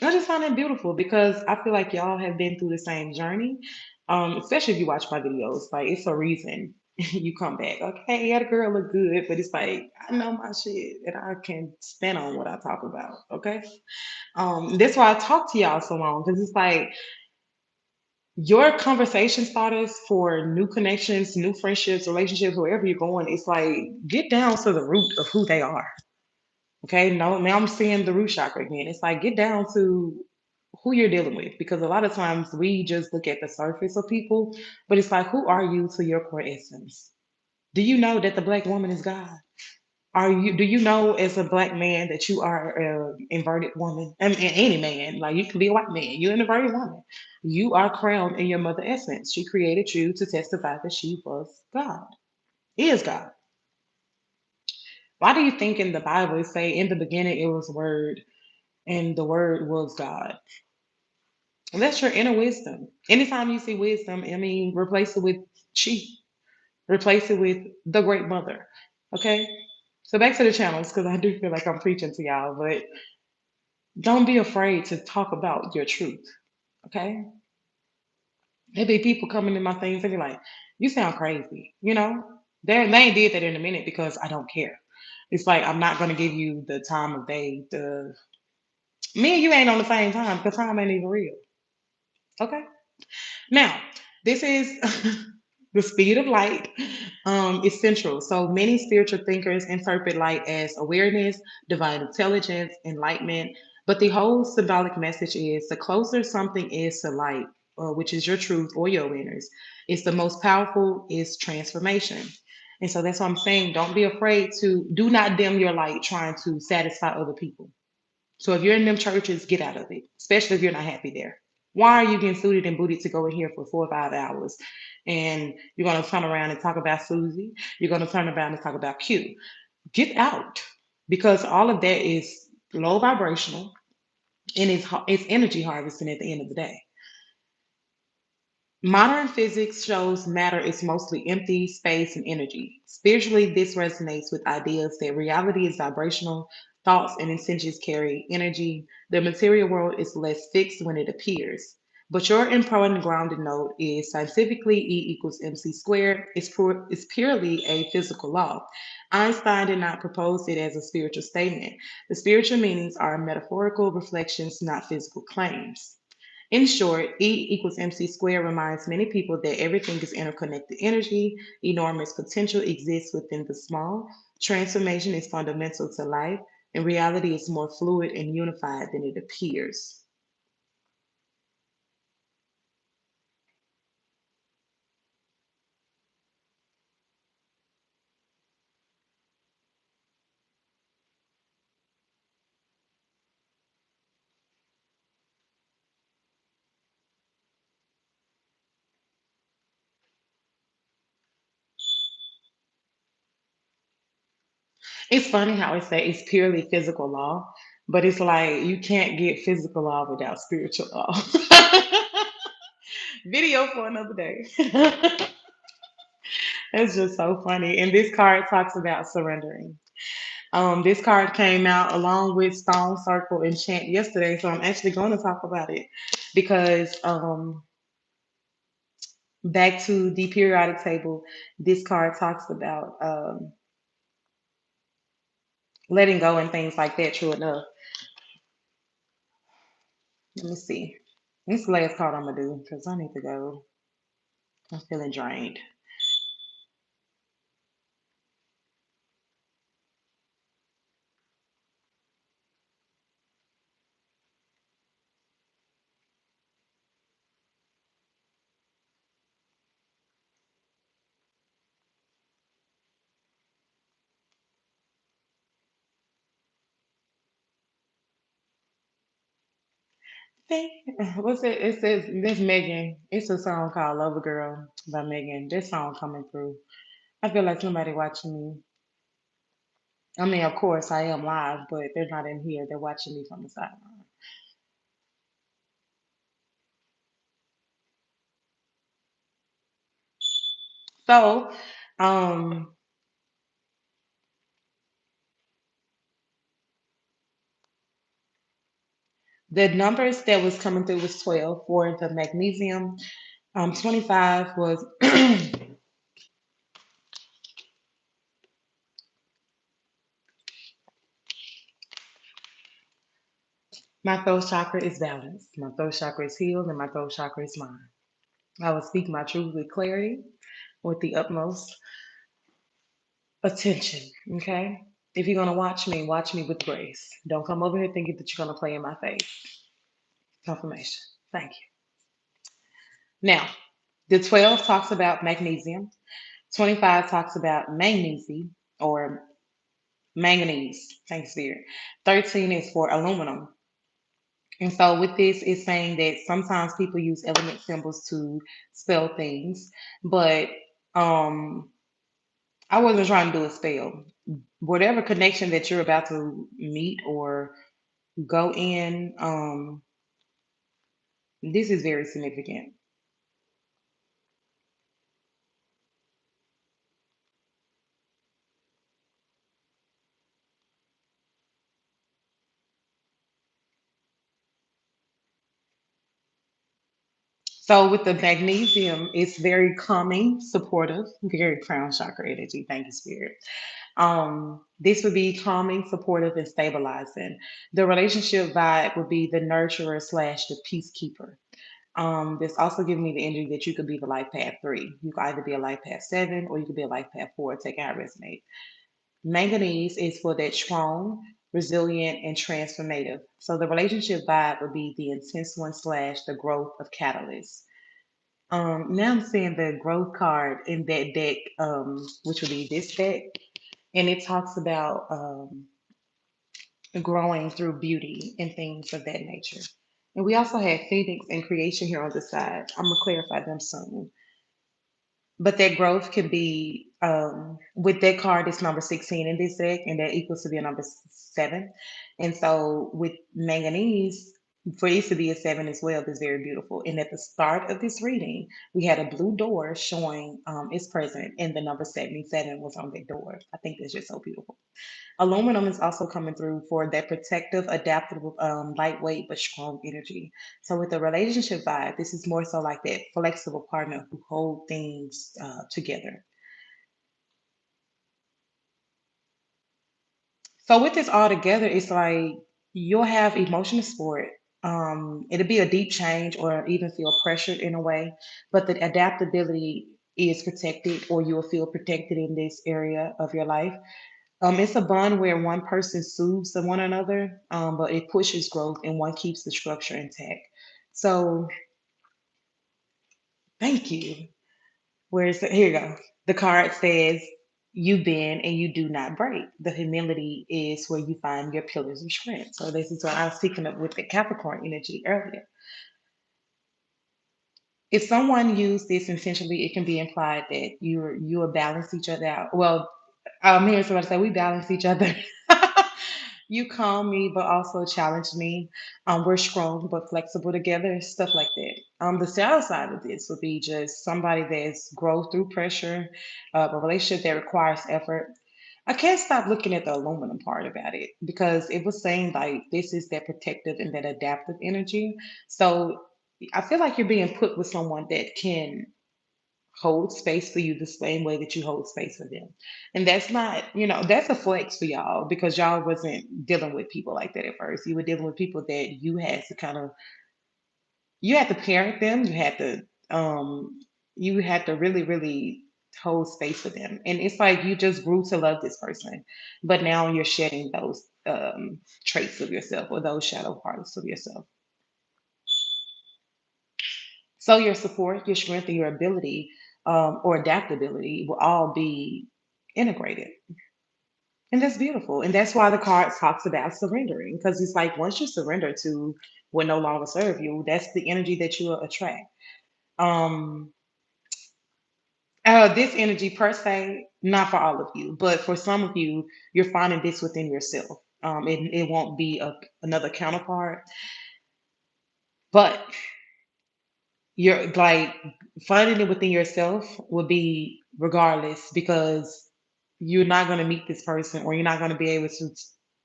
I just find it beautiful because I feel like y'all have been through the same journey. Especially if you watch my videos, like it's a reason you come back. Okay, yeah, the girl look good, but it's like I know my shit and I can stand on what I talk about. Okay, that's why I talk to y'all so long because it's like your conversation starters for new connections, new friendships, relationships, wherever you're going, it's like get down to the root of who they are. Okay. No, now I'm seeing the root chakra again. It's like get down to who you're dealing with because a lot of times we just look at the surface of people, but it's like who are you to your core essence? Do you know that the black woman is God? Do you know as a black man that you are an inverted woman? I mean, any man, like you can be a white man, you're an inverted woman. You are crowned in your mother essence. She created you to testify that she was God, is God. Why do you think in the Bible it say in the beginning it was word and the word was God? And that's your inner wisdom. Anytime you see wisdom, I mean, replace it with she, replace it with the great mother. Okay? So back to the channels because I do feel like I'm preaching to y'all, but don't be afraid to talk about your truth. Okay. There be people coming in my things and be like, you sound crazy. They ain't did that in a minute because I don't care. It's like I'm not gonna give you the time of day. The Me and you ain't on the same time because time ain't even real. Okay. Now, this is the speed of light is central. So many spiritual thinkers interpret light as awareness, divine intelligence, enlightenment. But the whole symbolic message is the closer something is to light, which is your truth or your awareness, it's the most powerful is transformation. And so that's what I'm saying. Don't be afraid to do not dim your light trying to satisfy other people. So if you're in them churches, get out of it, especially if you're not happy there. Why are you getting suited and booted to go in here for 4 or 5 hours? And you're going to turn around and talk about Susie. You're going to turn around and talk about Q. Get out because all of that is low vibrational and it's energy harvesting at the end of the day. Modern physics shows matter is mostly empty space and energy. Spiritually, this resonates with ideas that reality is vibrational, thoughts and intentions carry energy. The material world is less fixed when it appears. But your important grounded note is scientifically E equals mc squared. It's purely a physical law. Einstein did not propose it as a spiritual statement. The spiritual meanings are metaphorical reflections, not physical claims. In short, E equals mc squared reminds many people that everything is interconnected energy, enormous potential exists within the small, transformation is fundamental to life, and reality is more fluid and unified than it appears. It's funny how it say it's purely physical law, but it's like you can't get physical law without spiritual law. Video for another day. It's just so funny. And this card talks about surrendering. This card came out along with Stone Circle and Chant yesterday, so I'm actually going to talk about it because back to the periodic table, this card talks about letting go and things like that. True enough. Let me see. This is the last card I'm gonna do because I need to go. I'm feeling drained. What's it? It says this Megan. It's a song called "Lover Girl" by Megan. This song coming through. I feel like somebody watching me. I mean, of course, I am live, but they're not in here. They're watching me from the sideline. So, um, the numbers that was coming through was 12 for the magnesium. 25 was my throat chakra is balanced. My throat chakra is healed, and my throat chakra is mine. I will speak my truth with clarity, with the utmost attention. Okay. If you're gonna watch me with grace. Don't come over here thinking that you're gonna play in my face. Confirmation. Thank you. Now, the 12 talks about magnesium. 25 talks about magnesium or manganese. Thanks, Spirit. 13 is for aluminum. And so with this, it's saying that sometimes people use element symbols to spell things, but um, I wasn't trying to do a spell. Whatever connection that you're about to meet or go in, this is very significant. So with the magnesium, it's very calming, supportive, very crown chakra energy. Thank you, Spirit. This would be calming, supportive, and stabilizing. The relationship vibe would be the nurturer slash the peacekeeper. This also giving me the energy that you could be the life path 3. You could either be a life path 7 or you could be a life path 4, taking how it resonate. Manganese is for that strong, resilient, and transformative. So the relationship vibe would be the intense one slash the growth of catalyst. Now I'm seeing the growth card in that deck, which would be this deck, and it talks about growing through beauty and things of that nature. And we also have Phoenix and creation here on the side. I'm gonna clarify them soon. But that growth can be with that card, it's number 16 in this deck, and that equals to be a number 7. And so with manganese, for it to be a 7 as well is very beautiful. And at the start of this reading, we had a blue door showing its present, and the number 77 was on that door. I think that's just so beautiful. Aluminum is also coming through for that protective, adaptable, lightweight but strong energy. So with the relationship vibe, this is more so like that flexible partner who hold things together. So with this all together, it's like you'll have emotional support. It'll be a deep change or even feel pressured in a way, but the adaptability is protected, or you'll feel protected in this area of your life. It's a bond where one person soothes the one another, but it pushes growth and one keeps the structure intact. So thank you. Where's the, here you go. The card says you bend and you do not break. The humility is where you find your pillars of strength. So this is what I was picking up with the Capricorn energy earlier. If someone used this intentionally, it can be implied that you will balance each other out. Well, Here's somebody say we balance each other. You calm me, but also challenge me. We're strong but flexible together, stuff like that. The shadow side of this would be just somebody that's growth through pressure, a relationship that requires effort. I can't stop looking at the aluminum part about it because it was saying like this is that protective and that adaptive energy. So I feel like you're being put with someone that can hold space for you the same way that you hold space for them. And that's not, that's a flex for y'all because y'all wasn't dealing with people like that at first. You were dealing with people that you had to parent them, you had to really, really hold space for them. And it's like you just grew to love this person, but now you're shedding those traits of yourself or those shadow parts of yourself. So your support, your strength, and your ability or adaptability will all be integrated. And that's beautiful. And that's why the card talks about surrendering, because it's like once you surrender to what no longer serve you, that's the energy that you will attract. Um, this energy per se, not for all of you, but for some of you, you're finding this within yourself. It won't be another counterpart, but you're like finding it within yourself will be regardless because you're not going to meet this person or you're not going to be able to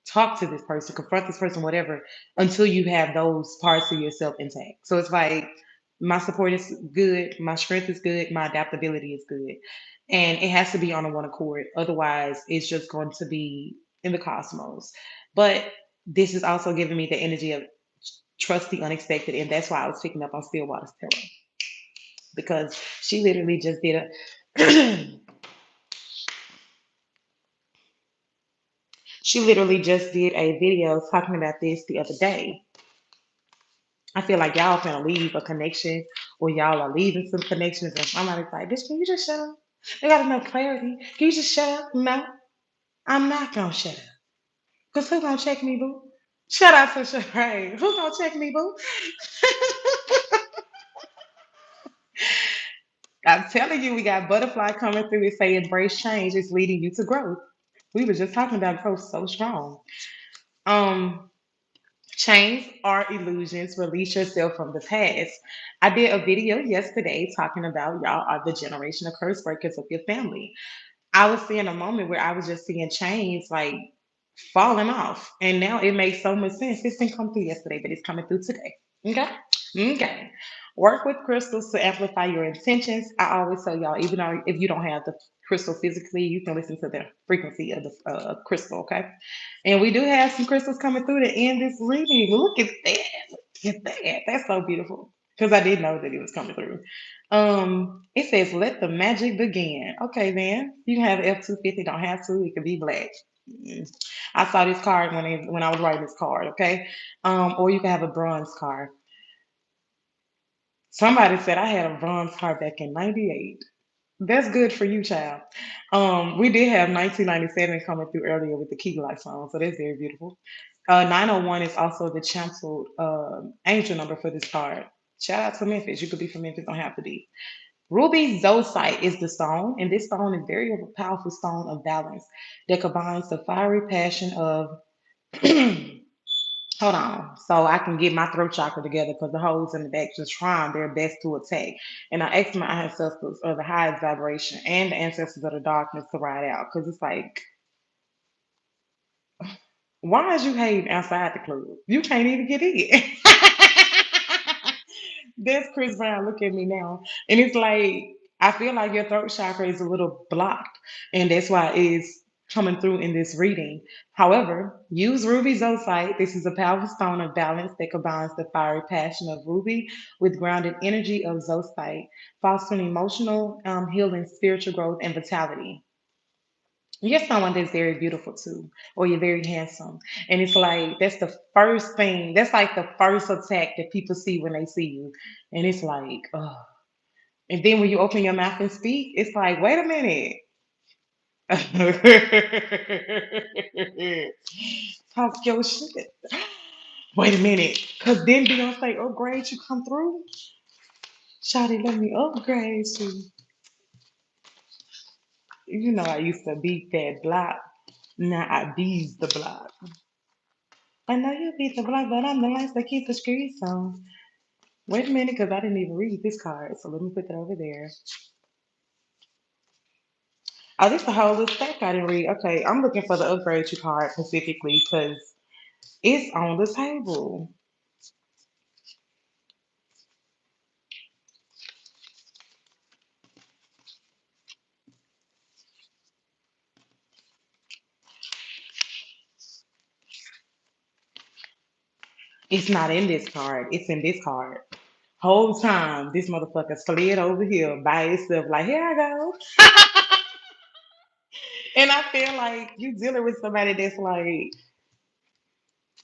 talk to this person, confront this person, whatever, until you have those parts of yourself intact. So it's like my support is good, my strength is good, my adaptability is good. And it has to be on a one accord. Otherwise, it's just going to be in the cosmos. But this is also giving me the energy of trust the unexpected. And that's why I was picking up on Stillwater's Tarot because she literally just did a she literally just did a video talking about this the other day. I feel like y'all finna leave a connection or y'all are leaving some connections and somebody's like, bitch, can you just shut up? They got enough clarity. Can you just shut up? No, I'm not gonna shut up. Cause who gonna check me, boo? Shut up for sure. Right. Who gonna check me, boo? I'm telling you, we got butterfly coming through and say embrace change is leading you to growth. We were just talking about growth so strong. Um, Chains are illusions. Release yourself from the past. I did a video yesterday talking about y'all are the generation of curse breakers of your family. I was seeing a moment where I was just seeing chains like falling off. And now it makes so much sense. This didn't come through yesterday, but it's coming through today. Okay? Okay. Work with crystals to amplify your intentions. I always tell y'all, even though if you don't have the crystal physically, you can listen to the frequency of the crystal, okay? And we do have some crystals coming through to end this reading. Look at that. Look at that. That's so beautiful. Because I did know that it was coming through. It says, let the magic begin. Okay, then. You can have F-250, don't have to. It could be black. Mm. I saw this card when I was writing this card, okay? Or you can have a bronze card. Somebody said I had a bronze card back in 98. That's good for you, child. We did have 1997 coming through earlier with the Key Light song, so that's very beautiful. 901 is also the canceled angel number for this card. Shout out to Memphis. You could be from Memphis, don't have to be. Ruby Zoisite is the stone, and this stone is very powerful stone of balance that combines the fiery passion of hold on, so I can get my throat chakra together because the hoes in the back just trying their best to attack. And I asked my ancestors of the highest vibration and the ancestors of the darkness to ride out because it's like, why is you hating outside the club? You can't even get in. That's Chris Brown. Look at me now. And it's like, I feel like your throat chakra is a little blocked. And that's why it's coming through in this reading. However, use Ruby Zoisite. This is a powerful stone of balance that combines the fiery passion of Ruby with grounded energy of Zoisite, fostering emotional healing, spiritual growth, and vitality. You're someone that's very beautiful too, or you're very handsome. And it's like that's the first thing, that's like the first attack that people see when they see you. And it's like, oh. And then when you open your mouth and speak, it's like, wait a minute. Talk your shit. Wait a minute. Cause then Beyonce upgrade you come through. Shawty, let me upgrade you. You know, I used to beat that block. Now I bees the block. I know you beat the block, but I'm the lights that keep the streets on. Wait a minute, because I didn't even read this card, so let me put that over there. Oh, this the whole little stack I didn't read. Okay, I'm looking for the upgrade you card specifically because it's on the table. It's not in this card. It's in this card. Whole time, this motherfucker slid over here by itself, like, here I go. And I feel like you dealing with somebody that's like,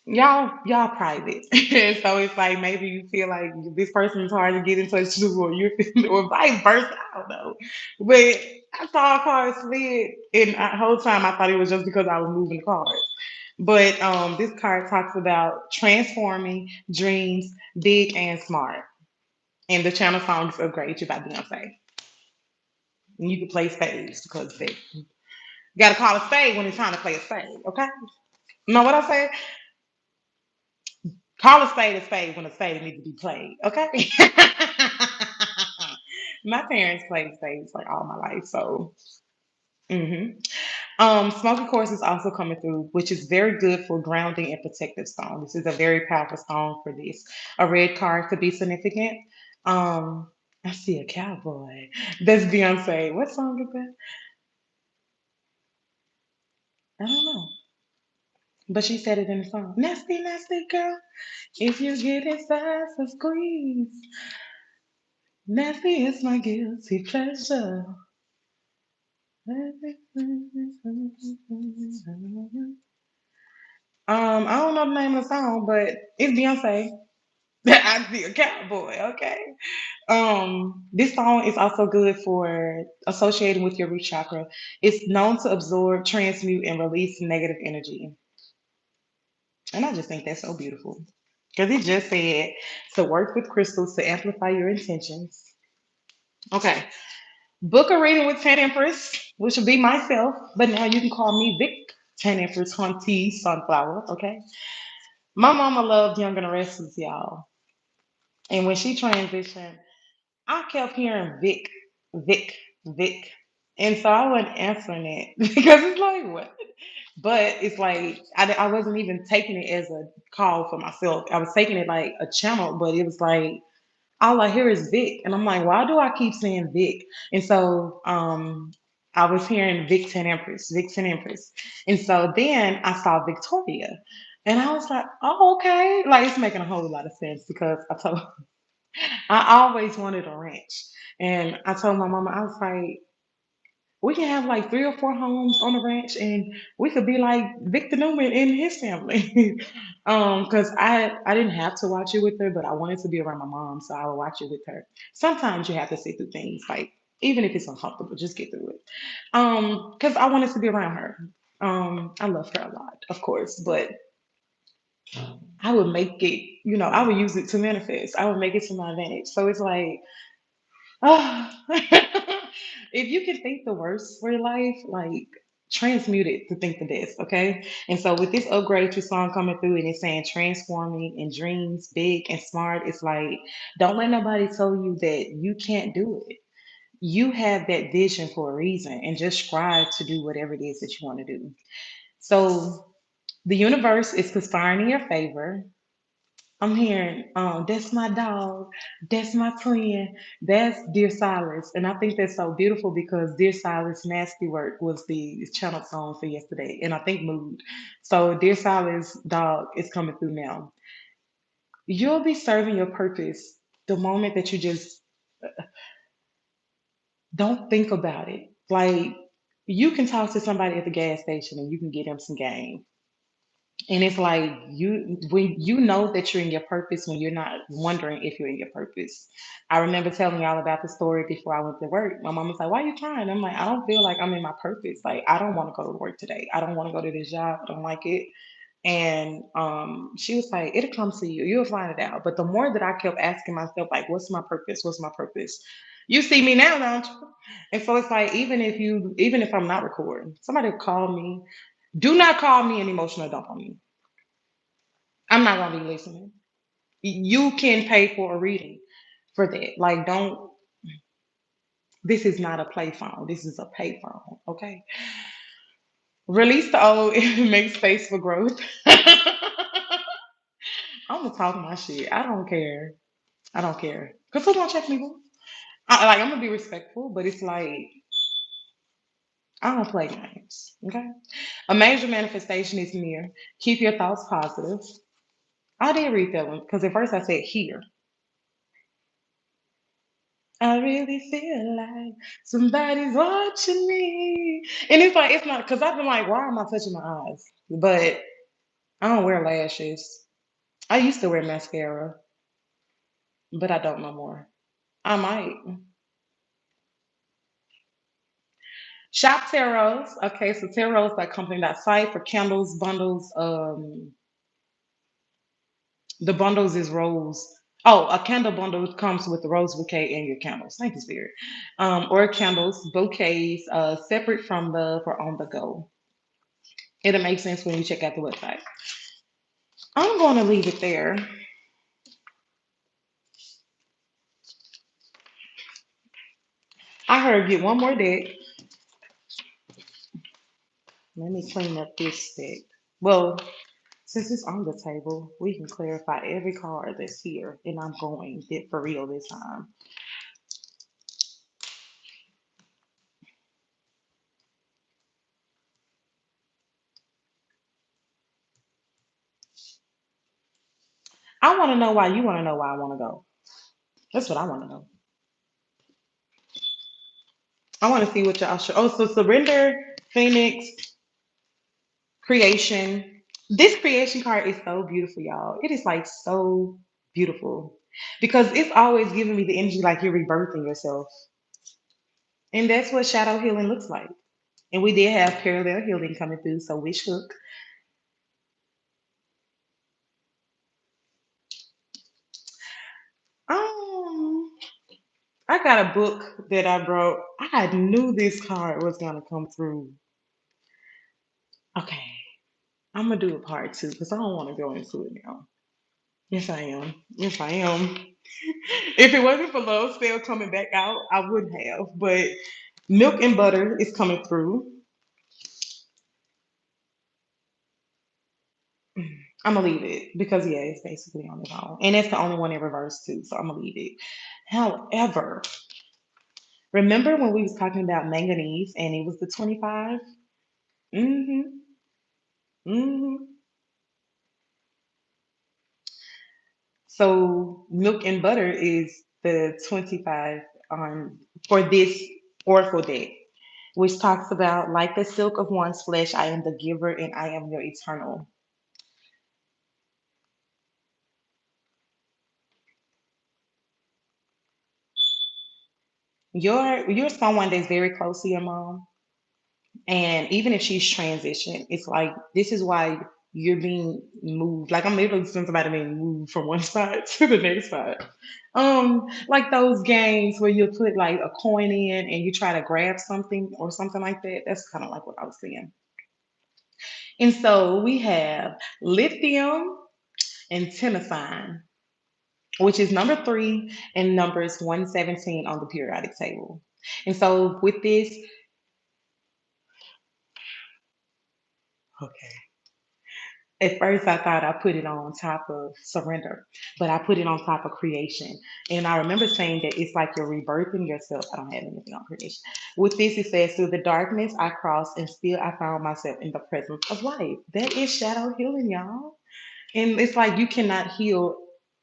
y'all private. And so it's like maybe you feel like this person is hard to get in touch with, or you or vice versa. I don't know. But I saw a card slid, and the whole time I thought it was just because I was moving the cards. But this card talks about transforming dreams, big and smart. And the channel song is Upgrade You by Beyonce. And you can play spades because they gotta call a spade when it's trying to play a spade, okay? Know what I say? Call a spade when a spade needs to be played, okay? My parents played spades like all my life, so hmm smoky quartz is also coming through, which is very good for grounding and protective stone. This is a very powerful stone for this. A red card could be significant. Um, I see a cowboy. That's Beyonce. What song is that? I don't know. But she said it in the song. Nasty, nasty girl. If you get inside, so squeeze. Nasty is my guilty pleasure. I don't know the name of the song, but it's Beyonce. I see a cowboy, okay? This song is also good for associating with your root chakra. It's known to absorb, transmute, and release negative energy. And I just think that's so beautiful. Because it just said to work with crystals to amplify your intentions. Okay. Book a reading with 10 Empress, which would be myself, but now you can call me Vic 10 Empress Hunty Sunflower. Okay. My mama loved Young and the Restless, y'all. And when she transitioned, I kept hearing Vic, Vic, Vic. And so I wasn't answering it because it's like, what? But it's like, I wasn't even taking it as a call for myself. I was taking it like a channel, but it was like, all I hear is Vic. And I'm like, why do I keep saying Vic? And so I was hearing Vixen Empress, Vixen Empress. And so then I saw Victoria. And I was like, oh, okay. Like it's making a whole lot of sense because I always wanted a ranch. And I told my mama, I was like, we can have like 3 or 4 homes on the ranch and we could be like Victor Newman and his family. Because I didn't have to watch it with her, but I wanted to be around my mom, so I would watch it with her. Sometimes you have to sit through things, like even if it's uncomfortable, just get through it. Because I wanted to be around her. I love her a lot, of course, but I would make it, I would use it to manifest. I would make it to my advantage. So it's like, oh, if you can think the worst for your life, like transmute it to think the best, okay? And so with this upgrade your song coming through and it's saying transforming in dreams, big and smart, it's like don't let nobody tell you that you can't do it. You have that vision for a reason and just strive to do whatever it is that you want to do. So the universe is conspiring in your favor. I'm hearing, that's my dog, that's my twin, that's Dear Silence. And I think that's so beautiful because Dear Silence Nasty Work was the channel song for yesterday, and I think Mood. So Dear Silence dog is coming through now. You'll be serving your purpose the moment that you just don't think about it. Like you can talk to somebody at the gas station and you can get them some game. And it's like when you know that you're in your purpose when you're not wondering if you're in your purpose. I remember telling y'all about the story before I went to work. My mom was like, "Why are you crying?" I'm like, "I don't feel like I'm in my purpose. Like I don't want to go to work today. I don't want to go to this job. I don't like it." And she was like, "It'll come to you. You'll find it out." But the more that I kept asking myself, like, "What's my purpose? What's my purpose?" You see me now, don't you? And so it's like even if I'm not recording, somebody will call me. Do not call me an emotional dump on me. I'm not gonna be listening. You can pay for a reading for that. Like, don't. This is not a play phone. This is a pay phone. Okay. Release the old and make space for growth. I'm gonna talk my shit. I don't care. I don't care. Cause who gonna check me? Boo? I'm gonna be respectful, but it's like I don't play games. Okay. A major manifestation is near. Keep your thoughts positive. I did read that one because at first I said here. I really feel like somebody's watching me. And it's like, it's not, because I've been like, why am I touching my eyes? But I don't wear lashes. I used to wear mascara, but I don't no more. I might. Shop TarRose. Okay, so TarRose.company.site for candles, bundles. The bundles is rose. Oh, a candle bundle comes with the rose bouquet and your candles. Thank you, Spirit. Or candles, bouquets, separate from the for on the go. It'll make sense when you check out the website. I'm going to leave it there. I heard get one more deck. Let me clean up this deck. Well, since it's on the table, we can clarify every card that's here, and I'm going it for real this time. I want to know why you want to know why I want to go. That's what I want to know. I want to see what y'all show. Oh, so surrender, Phoenix, creation. This creation card is so beautiful, y'all. It is like so beautiful because it's always giving me the energy like you're rebirthing yourself. And that's what shadow healing looks like. And we did have parallel healing coming through, so wish hook. Um, I got a book that I brought. I knew this card was gonna come through. Okay, I'm gonna do a part two because I don't want to go into it now. Yes, I am. Yes, I am. If it wasn't for Love Spell coming back out, I would have. But Milk and Butter is coming through. I'm gonna leave it because yeah, it's basically on its own, and it's the only one in reverse too. So I'm gonna leave it. However, remember when we was talking about manganese and it was the 25? Mm-hmm. Mm-hmm. So milk and butter is the 25 on for this oracle deck, which talks about like the silk of one's flesh, I am the giver and I am your eternal. You're someone that's very close to your mom. And even if she's transitioned, it's like this is why you're being moved. Like I'm able to sense somebody being moved from one spot to the next spot. Like those games where you put like a coin in and you try to grab something or something like that. That's kind of like what I was saying. And so we have lithium and tenafine, which is number 3 and numbers 117 on the periodic table. And so with this, okay. At first, I thought I put it on top of surrender, but I put it on top of creation. And I remember saying that it's like you're rebirthing yourself. I don't have anything on creation. With this, it says, through the darkness I crossed, and still I found myself in the presence of light. That is shadow healing, y'all. And it's like you cannot heal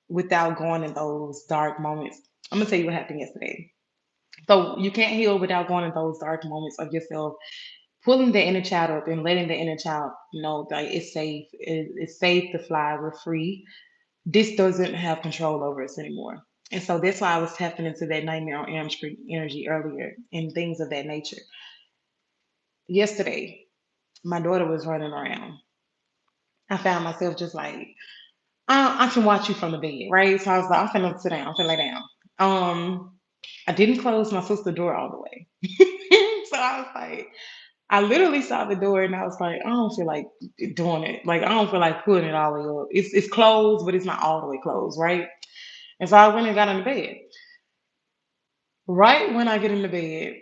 without going in those dark moments. I'm going to tell you what happened yesterday. So you can't heal without going in those dark moments of yourself, pulling the inner child up and letting the inner child know that it's safe. It's safe to fly. We're free. This doesn't have control over us anymore. And so that's why I was tapping into that nightmare on Elm Street energy earlier and things of that nature. Yesterday, my daughter was running around. I found myself just like, I can watch you from the bed, right? So I was like, I'm finna sit down, I'm finna lay down. I didn't close my sister's door all the way. So I was like, I literally saw the door and I was like, I don't feel like doing it. Like I don't feel like putting it all the way up. It's closed, but it's not all the way closed, right? And so I went and got in the bed. Right when I get in the bed,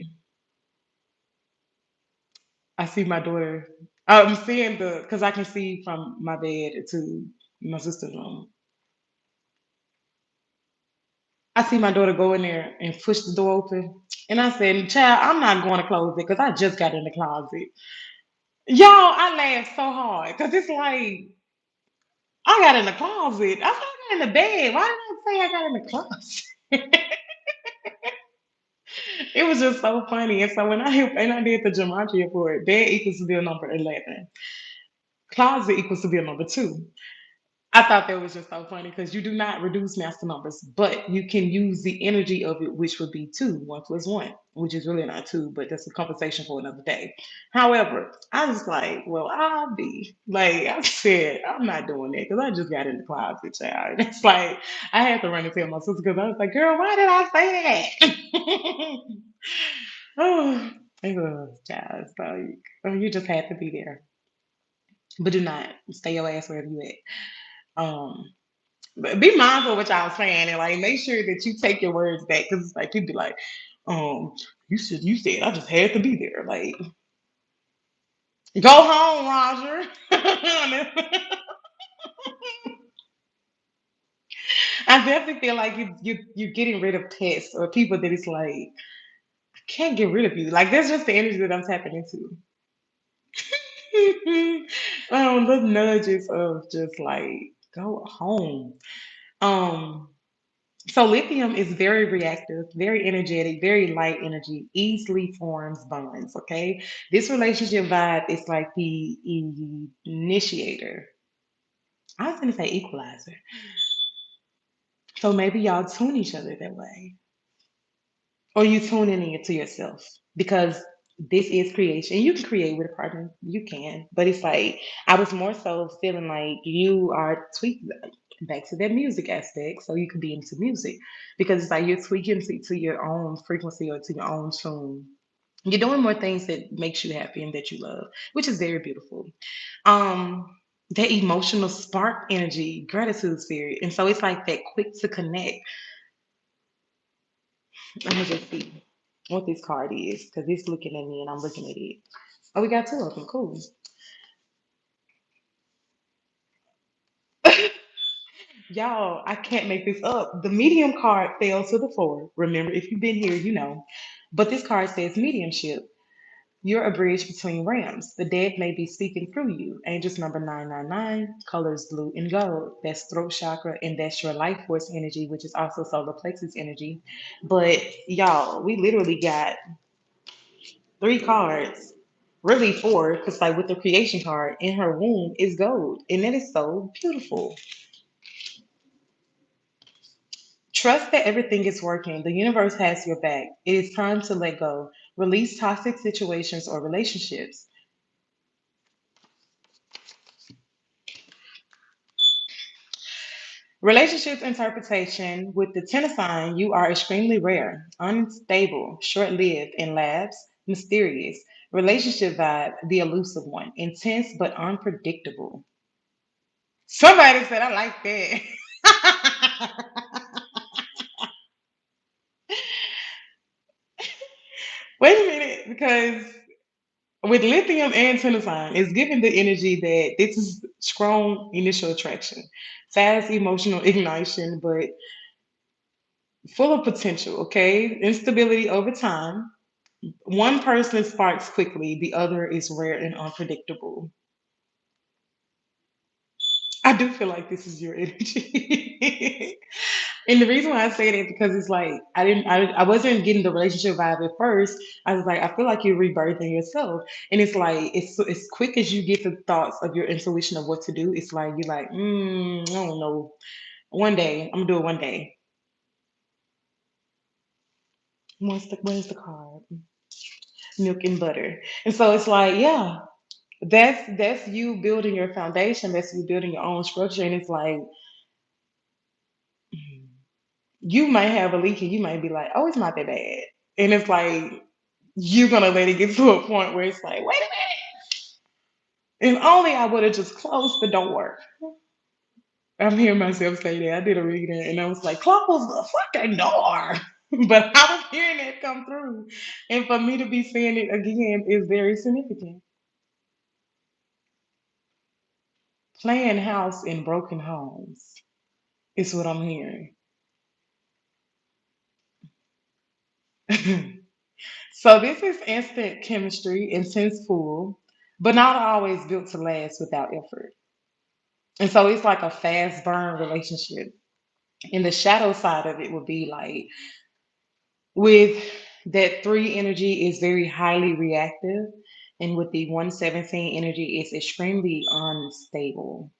I see my daughter. I'm seeing the because I can see from my bed to my sister's room. I see my daughter go in there and push the door open. And I said, Child, I'm not going to close it because I just got in the closet. Y'all, I laughed so hard because it's like, I got in the closet. I thought I got in the bed. Why did I say I got in the closet? It was just so funny. And so when I did the gematria for it, bed equals to bill number 11. Closet equals to bill number 2. I thought that was just so funny because you do not reduce master numbers, but you can use the energy of it, which would be two, 1 plus 1, which is really not two, but that's a conversation for another day. However, I was like, well, I'll be like, I said, I'm not doing that because I just got in the closet, child. It's like, I had to run and tell my sister because I was like, girl, why did I say that? Oh, it was, child. So you just had to be there, but do not stay your ass wherever you at. But be mindful of what y'all saying and like make sure that you take your words back because it's like you'd be like, um, you said I just had to be there. Like, go home, Roger. I definitely feel like you're getting rid of pests or people that it's like I can't get rid of you. Like that's just the energy that I'm tapping into. The nudges of just like go home. Um, So lithium is very reactive, very energetic, very light energy, easily forms bonds. Okay. This relationship vibe is like the initiator. I was gonna say equalizer. So maybe y'all tune each other that way. Or you tune in it to yourself. Because this is creation. You can create with a partner. You can. But it's like I was more so feeling like you are tweaking back to that music aspect. So you could be into music. Because it's like you're tweaking to your own frequency or to your own tune. You're doing more things that makes you happy and that you love, which is very beautiful. Um that emotional spark energy, gratitude spirit. And so it's like that quick to connect. Let me just see what this card is because it's looking at me and I'm looking at it. Oh, we got two of them. Cool. Y'all, I can't make this up. The medium card fell to the floor. Remember, if you've been here, you know. But this card says mediumship. You're a bridge between realms. The dead may be speaking through you. Angels number 999, colors blue and gold. That's throat chakra, and that's your life force energy, which is also solar plexus energy. But y'all, we literally got 3 cards, really 4, because like with the creation card in her womb is gold, and that is so beautiful. Trust that everything is working. The universe has your back. It is time to let go. Release toxic situations or relationships. Relationships interpretation with the tenor sign, you are extremely rare, unstable, short lived, and labs, mysterious. Relationship vibe, the elusive one, intense but unpredictable. Somebody said, I like that. Wait a minute, because with lithium and tennessine, it's giving the energy that this is strong initial attraction, fast emotional ignition, but full of potential, okay? Instability over time. One person sparks quickly, the other is rare and unpredictable. I do feel like this is your energy. And the reason why I say that because it's like I wasn't getting the relationship vibe at first. I was like, I feel like you're rebirthing yourself. And it's like it's as quick as you get the thoughts of your intuition of what to do, it's like you're like, I don't know. One day, I'm gonna do it one day. Where's the card? Milk and butter. And so it's like, yeah, that's you building your foundation, that's you building your own structure. And it's like You might have a leak and you might be like, oh, it's not that bad. And it's like, you're going to let it get to a point where it's like, wait a minute. If only I would have just closed the door. I'm hearing myself say that. I did a reading and I was like, close the fucking door. But I was hearing that come through. And for me to be saying it again is very significant. Playing house in broken homes is what I'm hearing. So this is instant chemistry, intense pool, but not always built to last without effort. And so it's like a fast burn relationship. And the shadow side of it would be like with that three energy is very highly reactive. And with the 117 energy, it's extremely unstable.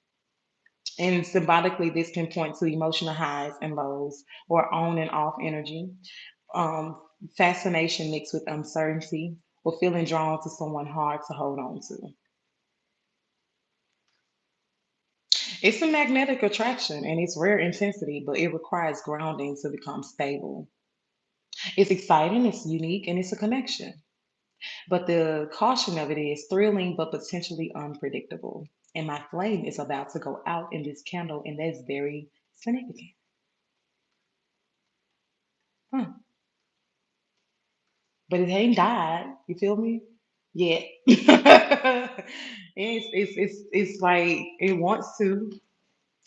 And symbolically, this can point to emotional highs and lows or on and off energy, um, fascination mixed with uncertainty, or feeling drawn to someone hard to hold on to. It's a magnetic attraction and it's rare intensity, but it requires grounding to become stable. It's exciting, it's unique, and it's a connection. But the caution of it is thrilling but potentially unpredictable. And my flame is about to go out in this candle, and that's very significant. Huh. But it ain't died. You feel me? Yet. It's like it wants to.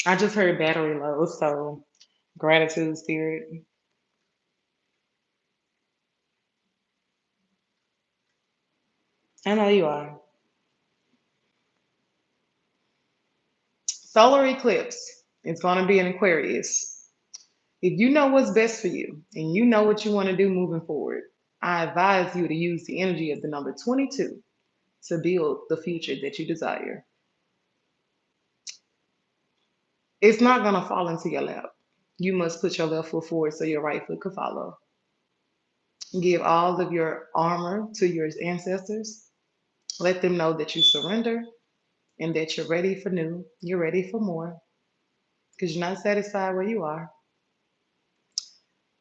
I just heard battery low, so gratitude spirit. I know you are. Solar eclipse. It's gonna be an Aquarius. If you know what's best for you and you know what you want to do moving forward, I advise you to use the energy of the number 22 to build the future that you desire. It's not gonna fall into your lap. You must put your left foot forward so your right foot can follow. Give all of your armor to your ancestors. Let them know that you surrender and that you're ready for new. You're ready for more because you're not satisfied where you are.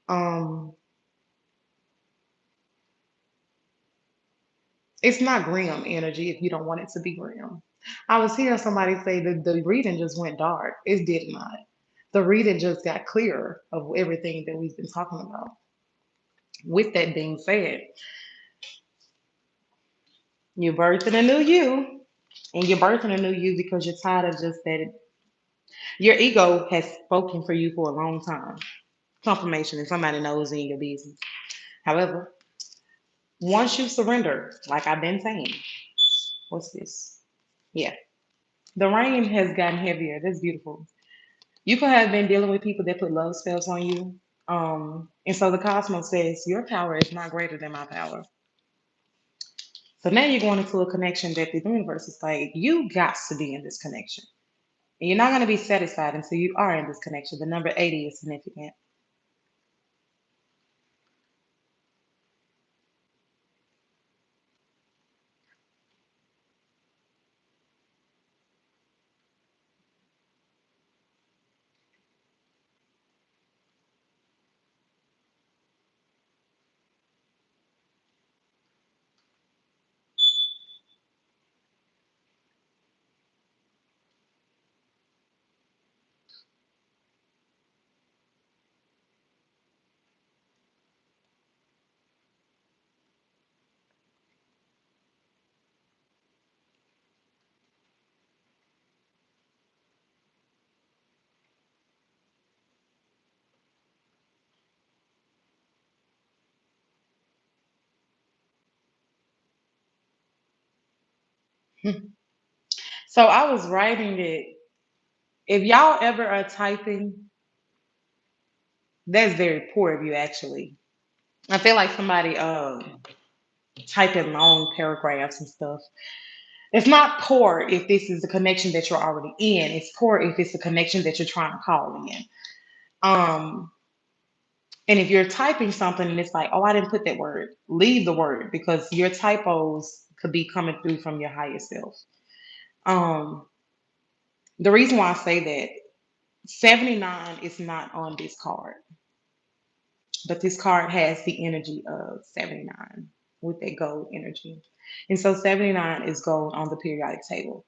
Um, it's not grim energy if you don't want it to be grim. I was hearing somebody say that the reading just went dark. It did not. The reading just got clearer of everything that we've been talking about. With that being said, you're birthing a new you, and you're birthing a new you because you're tired of just that. Your ego has spoken for you for a long time. Confirmation, and somebody knows in your business. However, once you surrender, like I've been saying, what's this? Yeah, the rain has gotten heavier. That's beautiful. You could have been dealing with people that put love spells on you. And so the cosmos says your power is not greater than my power. So now you're going into a connection that the universe is like, you got to be in this connection. And you're not going to be satisfied until you are in this connection. The number 80 is significant. So I was writing it. If y'all ever are typing, that's very poor of you, actually. I feel like somebody typing long paragraphs and stuff. It's not poor if this is a connection that you're already in. It's poor if it's a connection that you're trying to call in. Um, and if you're typing something and it's like, oh, I didn't put that word, leave the word because your typos could be coming through from your higher self. Um, the reason why I say that 79 is not on this card. But this card has the energy of 79 with that gold energy. And so 79 is gold on the periodic table.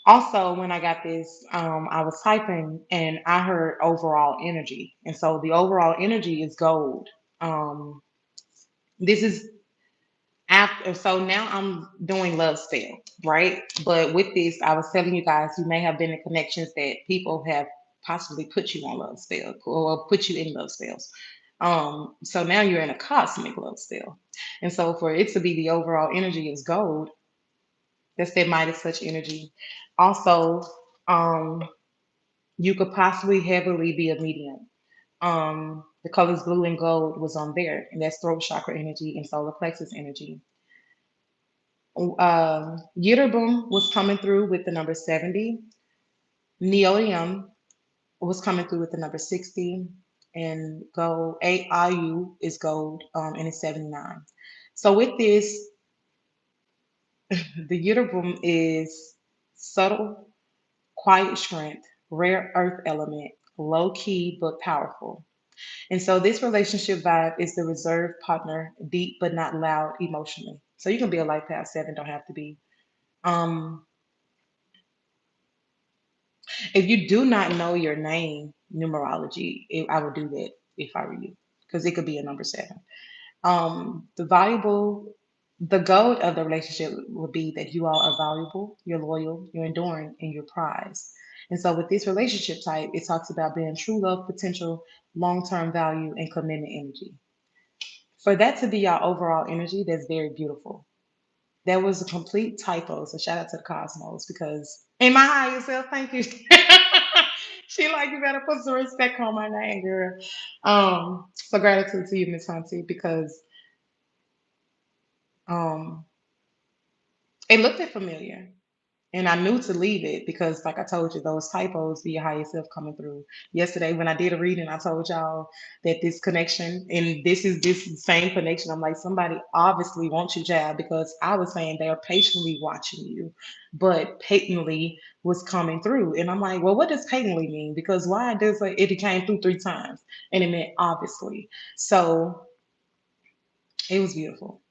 Also, when I got this, I was typing and I heard overall energy. And so the overall energy is gold. Um, this is after, so now I'm doing love spell, right? But with this, I was telling you guys, you may have been in connections that people have possibly put you on love spell or put you in love spells. So now you're in a cosmic love spell. And so for it to be the overall energy is gold, that's that Midas touch energy. Also, um, you could possibly heavily be a medium. The colors blue and gold was on there, and that's throat chakra energy and solar plexus energy. Yitterbum was coming through with the number 70. Neodium was coming through with the number 60. And gold, AIU is gold, and it's 79. So with this, the Yitterbum is subtle, quiet strength, rare earth element, low key but powerful. And so this relationship vibe is the reserved partner, deep but not loud emotionally. So you can be a life path seven, don't have to be. Um, if you do not know your name numerology, I would do that if I were you, because it could be a number seven. The valuable, the goal of the relationship would be that you all are valuable, you're loyal, you're enduring, and you're prized. And so with this relationship type, it talks about being true love, potential, long-term value, and commitment energy. For that to be your overall energy, that's very beautiful. That was a complete typo. So shout out to the cosmos because in my higher self, thank you. She like you better put some respect on my name, girl. So gratitude to you, Miss Hunty, because um it looked familiar. And I knew to leave it because, like I told you, those typos be your higher self coming through. Yesterday, when I did a reading, I told y'all that this connection, and this same connection, I'm like, somebody obviously wants you, child, because I was saying they are patiently watching you, but patently was coming through. And I'm like, well, what does patently mean? Because why does it came through three times and it meant obviously. So it was beautiful.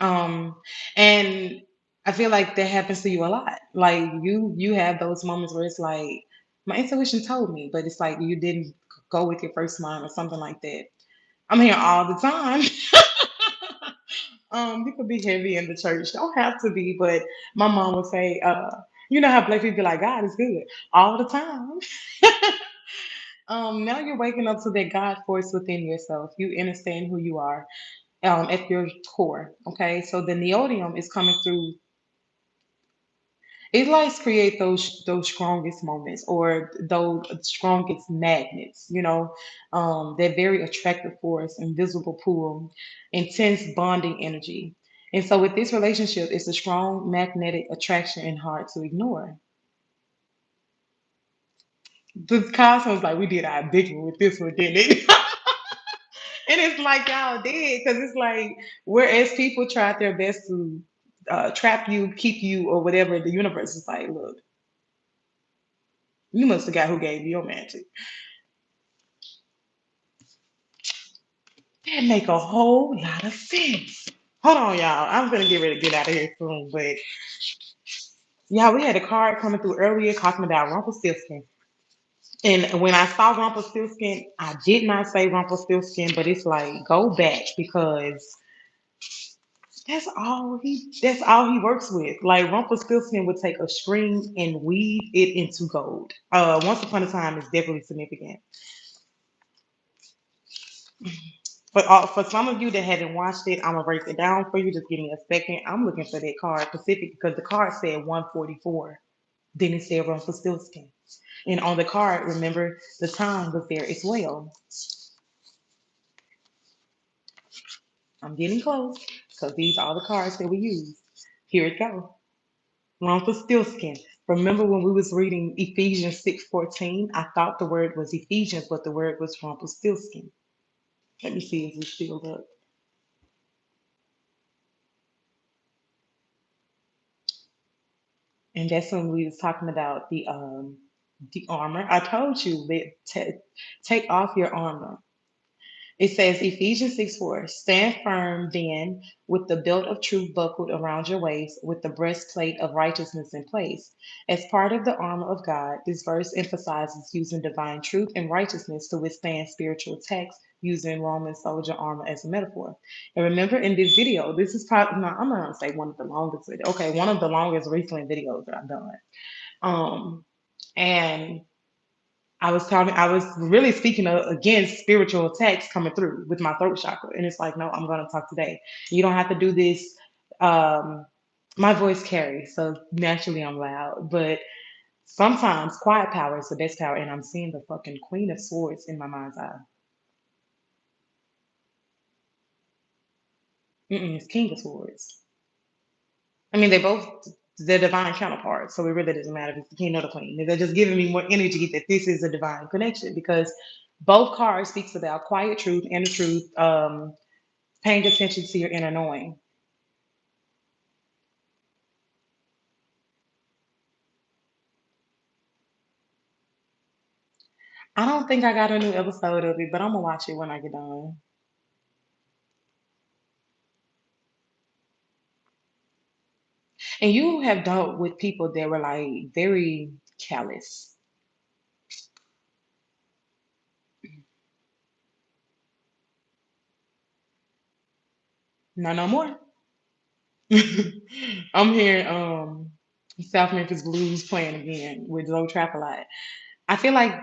Um, and I feel like that happens to you a lot. Like you have those moments where it's like my intuition told me, but it's like you didn't go with your first mind or something like that. I'm here all the time. You could be heavy in the church. Don't have to be, but my mom would say, you know how black people be like, God is good all the time. Now you're waking up to that God force within yourself. You understand who you are at your core. Okay, so the neodymium is coming through. It likes create those strongest moments or those strongest magnets. They're very attractive force, invisible pull, intense bonding energy. And so with this relationship, it's a strong magnetic attraction and hard to ignore. The cosmos like we did our digging with this one, didn't it? And it's like y'all did, because it's like whereas people tried their best to trap you, keep you, or whatever, the universe is like, look, you must have got who gave you your magic. That make a whole lot of sense. Hold on, y'all. I'm gonna get ready to get out of here soon, but yeah, we had a card coming through earlier talking about Rumpelstiltskin. And when I saw Rumpelstiltskin, I did not say Rumpelstiltskin, but it's like go back because that's all he works with. Like Rumpelstiltskin would take a string and weave it into gold. Once upon a time is definitely significant. For some of you that haven't watched it, I'm gonna break it down for you. Just give me a second. I'm looking for that card specific because the card said 144. Then it said Rumpelstiltskin. And on the card, remember the time was there as well. I'm getting close because these are the cards that we use. Here it go. Rumpelstiltskin. Remember when we was reading Ephesians 6:14? I thought the word was Ephesians, but the word was Rumpelstiltskin. Let me see if we still up. And that's when we was talking about the armor. I told you that take off your armor. It says Ephesians 6:4, stand firm then with the belt of truth buckled around your waist, with the breastplate of righteousness in place. As part of the armor of God, this verse emphasizes using divine truth and righteousness to withstand spiritual attacks, using Roman soldier armor as a metaphor. And remember in this video, this is probably, no, I'm not going to say one of the longest, okay, one of the longest recent videos that I've done. Um, and I was really speaking against spiritual attacks coming through with my throat chakra. And it's like, no, I'm going to talk today. You don't have to do this. Um, my voice carries, so naturally I'm loud. But sometimes quiet power is the best power. And I'm seeing the fucking Queen of Swords in my mind's eye. It's King of Swords. I mean, they're divine counterparts. So it really doesn't matter if it's the king or the queen. They're just giving me more energy that this is a divine connection because both cards speaks about quiet truth, inner truth, paying attention to your inner knowing. I don't think I got a new episode of it, but I'm gonna watch it when I get done. And you have dealt with people that were like very callous. No more. I'm hearing South Memphis Blues playing again with Low Trap a lot. I feel like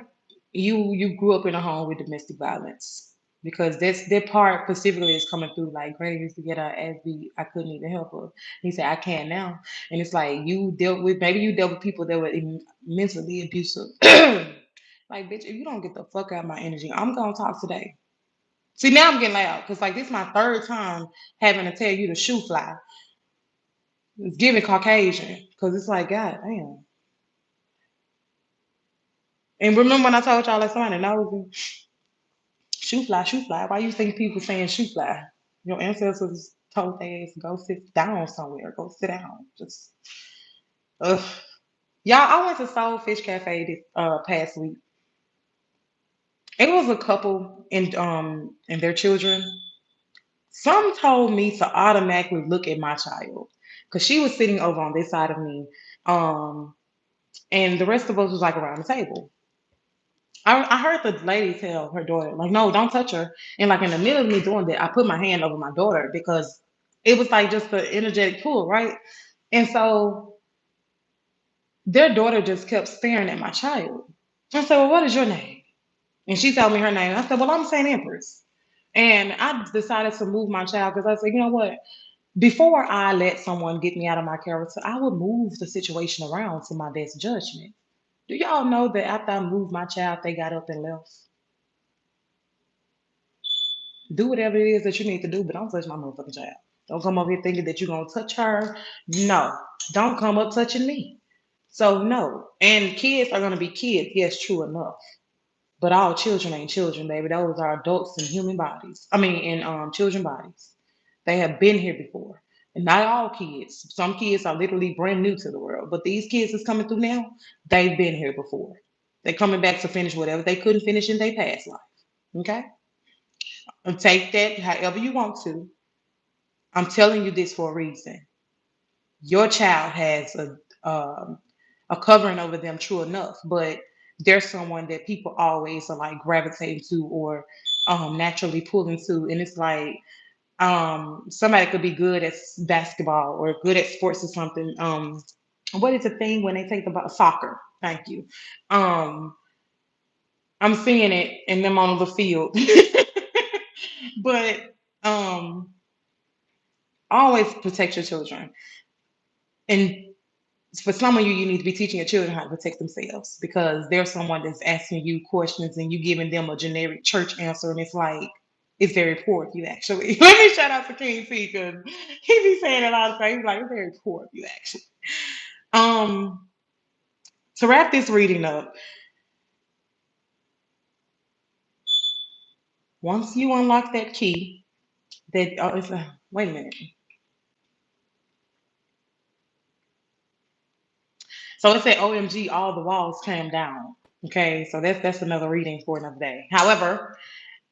you grew up in a home with domestic violence because that's that part specifically is coming through. Like Granny used to get her ass beat. I couldn't even help her. He said I can now, and it's like you dealt with maybe you dealt with people that were mentally abusive. Like bitch, if you don't get the fuck out of my energy, I'm gonna talk today. See now I'm getting loud because like this is my third time having to tell you to shoe fly. It's giving Caucasian because it's like God damn. And remember when I told y'all that somebody knows shoe fly, shoe fly. Why you think people saying shoe fly? Your ancestors told their ass go sit down somewhere. Go sit down. Just ugh. Y'all, I went to Soul Fish Cafe this past week. It was a couple and their children. Some told me to automatically look at my child because she was sitting over on this side of me, um, and the rest of us was like around the table. I heard the lady tell her daughter, like, no, don't touch her. And like in the middle of me doing that, I put my hand over my daughter because it was like just the energetic pull, right? And so their daughter just kept staring at my child. I said, well, what is your name? And she told me her name. I said, well, I'm Saint Empress. And I decided to move my child because I said, you know what? Before I let someone get me out of my character, I would move the situation around to my best judgment. Do y'all know that after I moved my child, they got up and left? Do whatever it is that you need to do, but don't touch my motherfucking child. Don't come over here thinking that you're gonna touch her. No, don't come up touching me. So no. And kids are gonna be kids, yes, true enough. But all children ain't children, baby. Those are adults in human bodies. I mean in children bodies. They have been here before. And not all kids. Some kids are literally brand new to the world. But these kids that's coming through now, they've been here before. They're coming back to finish whatever they couldn't finish in their past life. Okay? And take that however you want to. I'm telling you this for a reason. Your child has a covering over them, true enough, but there's someone that people always are like gravitating to or naturally pulling to, and it's like somebody could be good at basketball or good at sports or something. What is the thing when they take the ball? Soccer? Thank you. Um, I'm seeing it in them on the field, but um, always protect your children. And for some of you, you need to be teaching your children how to protect themselves because there's someone that's asking you questions and you giving them a generic church answer, and it's like it's very poor of you actually. Let me shout out to King T because he be saying a lot of things like it's very poor of you actually. Um, to wrap this reading up, once you unlock that key, that wait a minute. So it said, OMG, all the walls came down. Okay, so that's another reading for another day. However,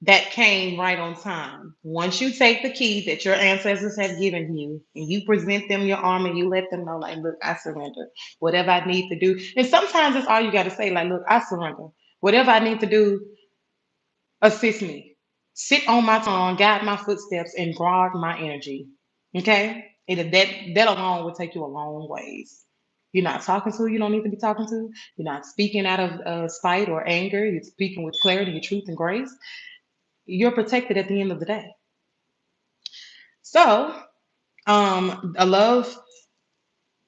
that came right on time. Once you take the key that your ancestors have given you and you present them your arm and you let them know, like, look, I surrender. Whatever I need to do. And sometimes that's all you got to say, like, look, I surrender. Whatever I need to do, assist me. Sit on my tongue, guide my footsteps, and guard my energy. Okay? That alone will take you a long ways. You're not talking to who you don't need to be talking to. You're not speaking out of spite or anger. You're speaking with clarity, truth, and grace. You're protected at the end of the day. So, a love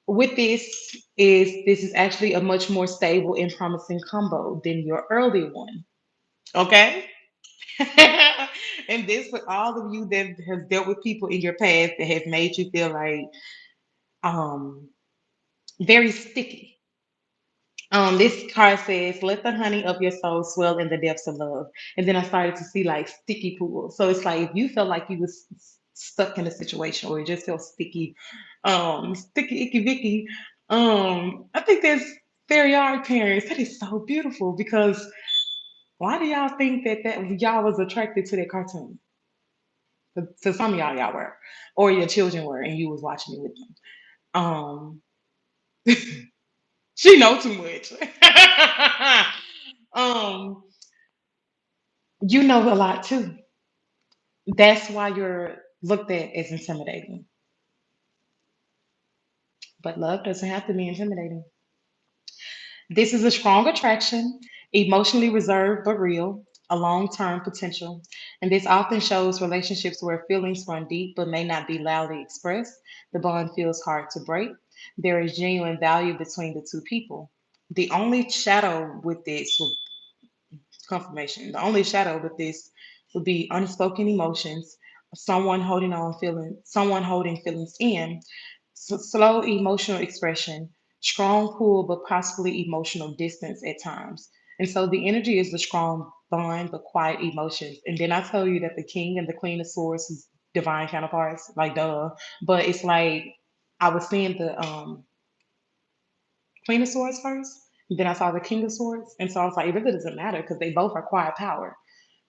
with this is actually a much more stable and promising combo than your early one. Okay? And this for all of you that has dealt with people in your past that has made you feel like um very sticky. This card says, "Let the honey of your soul swell in the depths of love." And then I started to see like sticky pool. So it's like if you felt like you was stuck in a situation or you just felt sticky, sticky icky vicky. I think that's fairy art parents. That is so beautiful because why do y'all think that y'all was attracted to that cartoon? To some of y'all were, or your children were, and you was watching it with them. Um, she know too much. um, you know a lot too. That's why you're looked at as intimidating. But love doesn't have to be intimidating. This is a strong attraction, emotionally reserved but real, a long term potential. And this often shows relationships where feelings run deep but may not be loudly expressed. The bond feels hard to break. There is genuine value between the two people. The only shadow with this confirmation, the only shadow with this would be unspoken emotions, someone holding feelings in, slow emotional expression, strong pull, but possibly emotional distance at times. And so the energy is the strong bond, but quiet emotions. And then I tell you that the king and the queen of swords is divine counterparts, like duh. But it's like I was seeing the queen of swords first, and then I saw the king of swords. And so I was like, it really doesn't matter because they both are quiet power.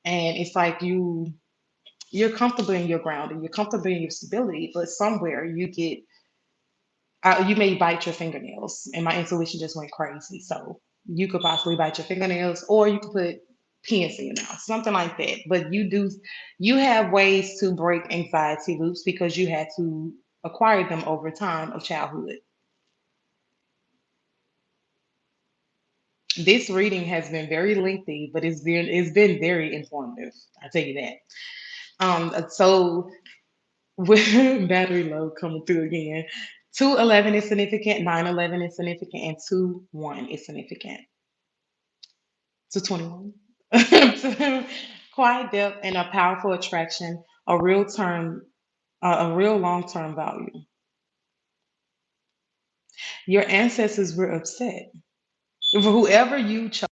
And it's like you're comfortable in your ground and you're comfortable in your stability, but somewhere you may bite your fingernails, and my intuition just went crazy. So you could possibly bite your fingernails, or you could put pins in your mouth, something like that. But you have ways to break anxiety loops because you had to acquire them over time of childhood. This reading has been very lengthy, but it's been very informative. I tell you that. So with battery low coming through again. 211 is significant, 911 is significant, and 2-1 is significant. 221. Quiet depth and a powerful attraction, a real long-term value. Your ancestors were upset. Whoever you chose,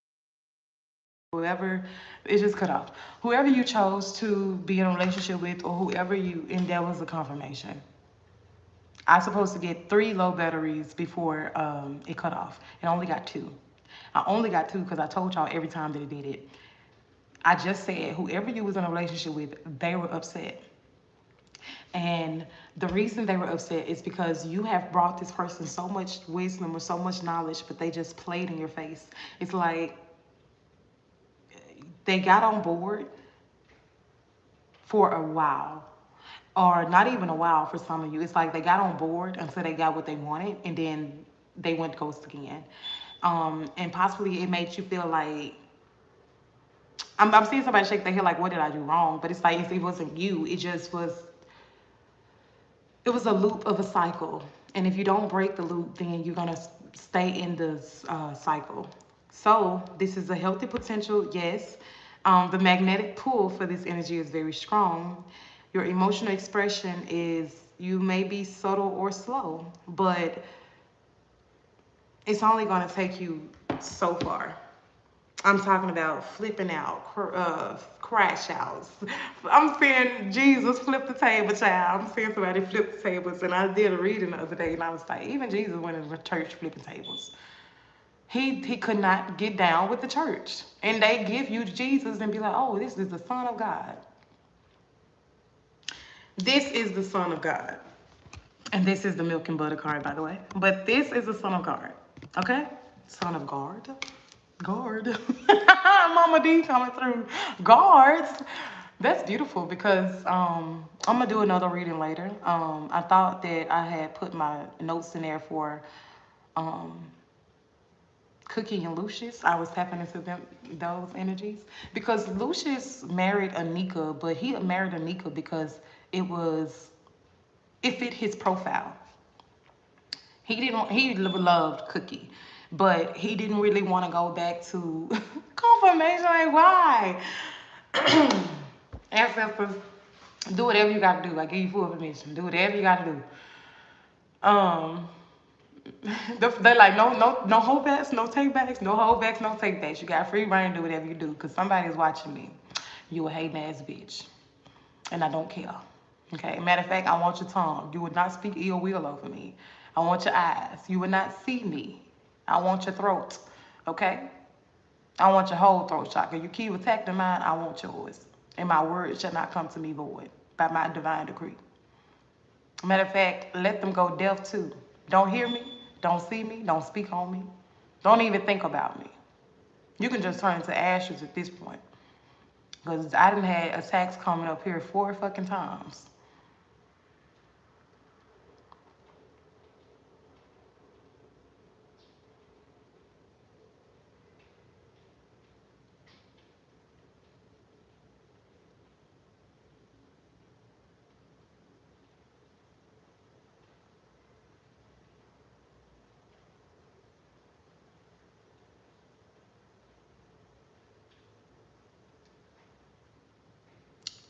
whoever it just cut off. Whoever you chose to be in a relationship with, or whoever and that was a confirmation. I was supposed to get 3 low batteries before it cut off. And I only got 2. I only got 2 because I told y'all every time that it did it. I just said whoever you was in a relationship with, they were upset. And the reason they were upset is because you have brought this person so much wisdom or so much knowledge, but they just played in your face. It's like they got on board for a while, or not even a while for some of you. It's like they got on board until they got what they wanted, and then they went ghost again. And possibly it made you feel like I'm seeing somebody shake their head like, "What did I do wrong?" But it's like it wasn't you. It just was. It was a loop of a cycle, and if you don't break the loop, then you're gonna stay in this cycle. So this is a healthy potential, yes. The magnetic pull for this energy is very strong. Your emotional expression is you may be subtle or slow, but it's only gonna take you so far. I'm talking about flipping out, crash outs. I'm seeing Jesus flip the table, child. I'm seeing somebody flip the tables. And I did a reading the other day, and I was like, even Jesus went in the church flipping tables. He could not get down with the church. And they give you Jesus and be like, oh, this is the Son of God. This is the Son of God. And this is the milk and butter card, by the way. But this is the Son of God. Okay? Son of God. Guard. Mama D coming through. Guards. That's beautiful because I'm gonna do another reading later. I thought that I had put my notes in there for um, Cookie and Lucius. I was tapping into those energies because Lucius married Anika, but he married Anika because it fit his profile. He loved Cookie, but he didn't really want to go back to confirmation. Like, why? Ancestors, do whatever you gotta do. I give you full permission. Do whatever you gotta do. Um, they're like, no holdbacks, no takebacks, no holdbacks, no takebacks. You got free reign, do whatever you do, because somebody's watching me. You a hating ass bitch, and I don't care. Okay. Matter of fact, I want your tongue. You would not speak ill will over me. I want your eyes. You would not see me. I want your throat. Okay. I want your whole throat chakra. You keep attacking mine, I want yours. And my words shall not come to me void by my divine decree. Matter of fact, let them go deaf too. Don't hear me, don't see me, don't speak on me. Don't even think about me. You can just turn into ashes at this point. Because I done had attacks coming up here 4 fucking times.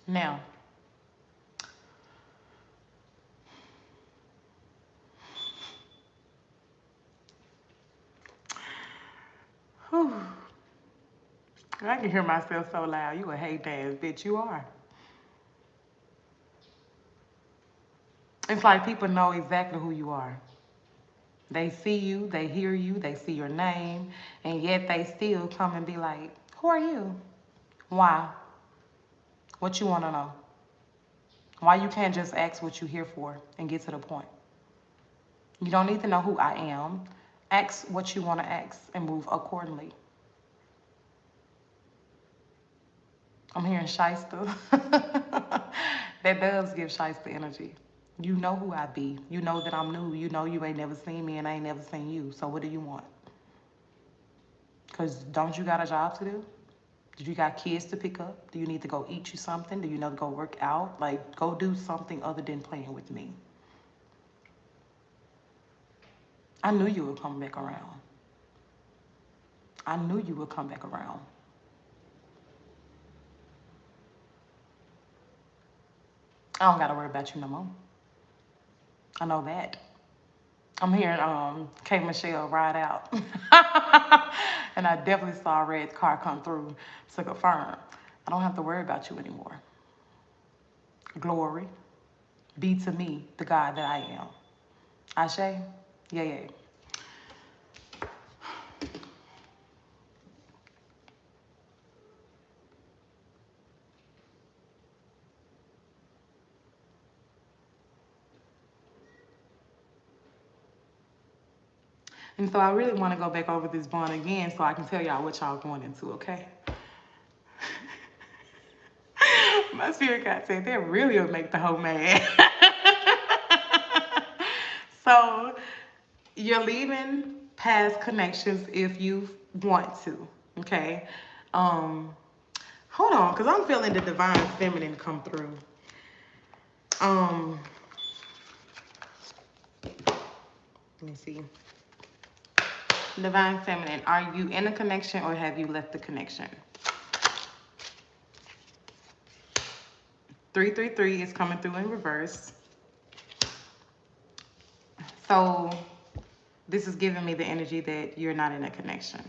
Now, whew, I can hear myself so loud. You a hate ass bitch, you are. It's like people know exactly who you are. They see you, they hear you, they see your name, and yet they still come and be like, who are you? Why? What you want to know? Why you can't just ask what you're here for and get to the point? You don't need to know who I am. Ask what you want to ask and move accordingly. I'm hearing shyster. That does give shyster energy. You know who I be. You know that I'm new. You know you ain't never seen me and I ain't never seen you. So what do you want? Because don't you got a job to do? Do you got kids to pick up? Do you need to go eat you something? Do you know to go work out? Like, go do something other than playing with me. I knew you would come back around. I knew you would come back around. I don't gotta worry about you no more. I know that. I'm hearing K Michelle ride out. And I definitely saw a red car come through to confirm. I don't have to worry about you anymore. Glory be to me, the God that I am. Ashe? Yeah, yeah. And so I really want to go back over this bond again so I can tell y'all what y'all going into, okay? My spirit guide said that really will make the whole mad. So you're leaving past connections if you want to, okay? Um, Hold on, because I'm feeling the divine feminine come through. Um, Let me see. Divine feminine, are you in a connection or have you left the connection? 333 is coming through in reverse. So this is giving me the energy that you're not in a connection.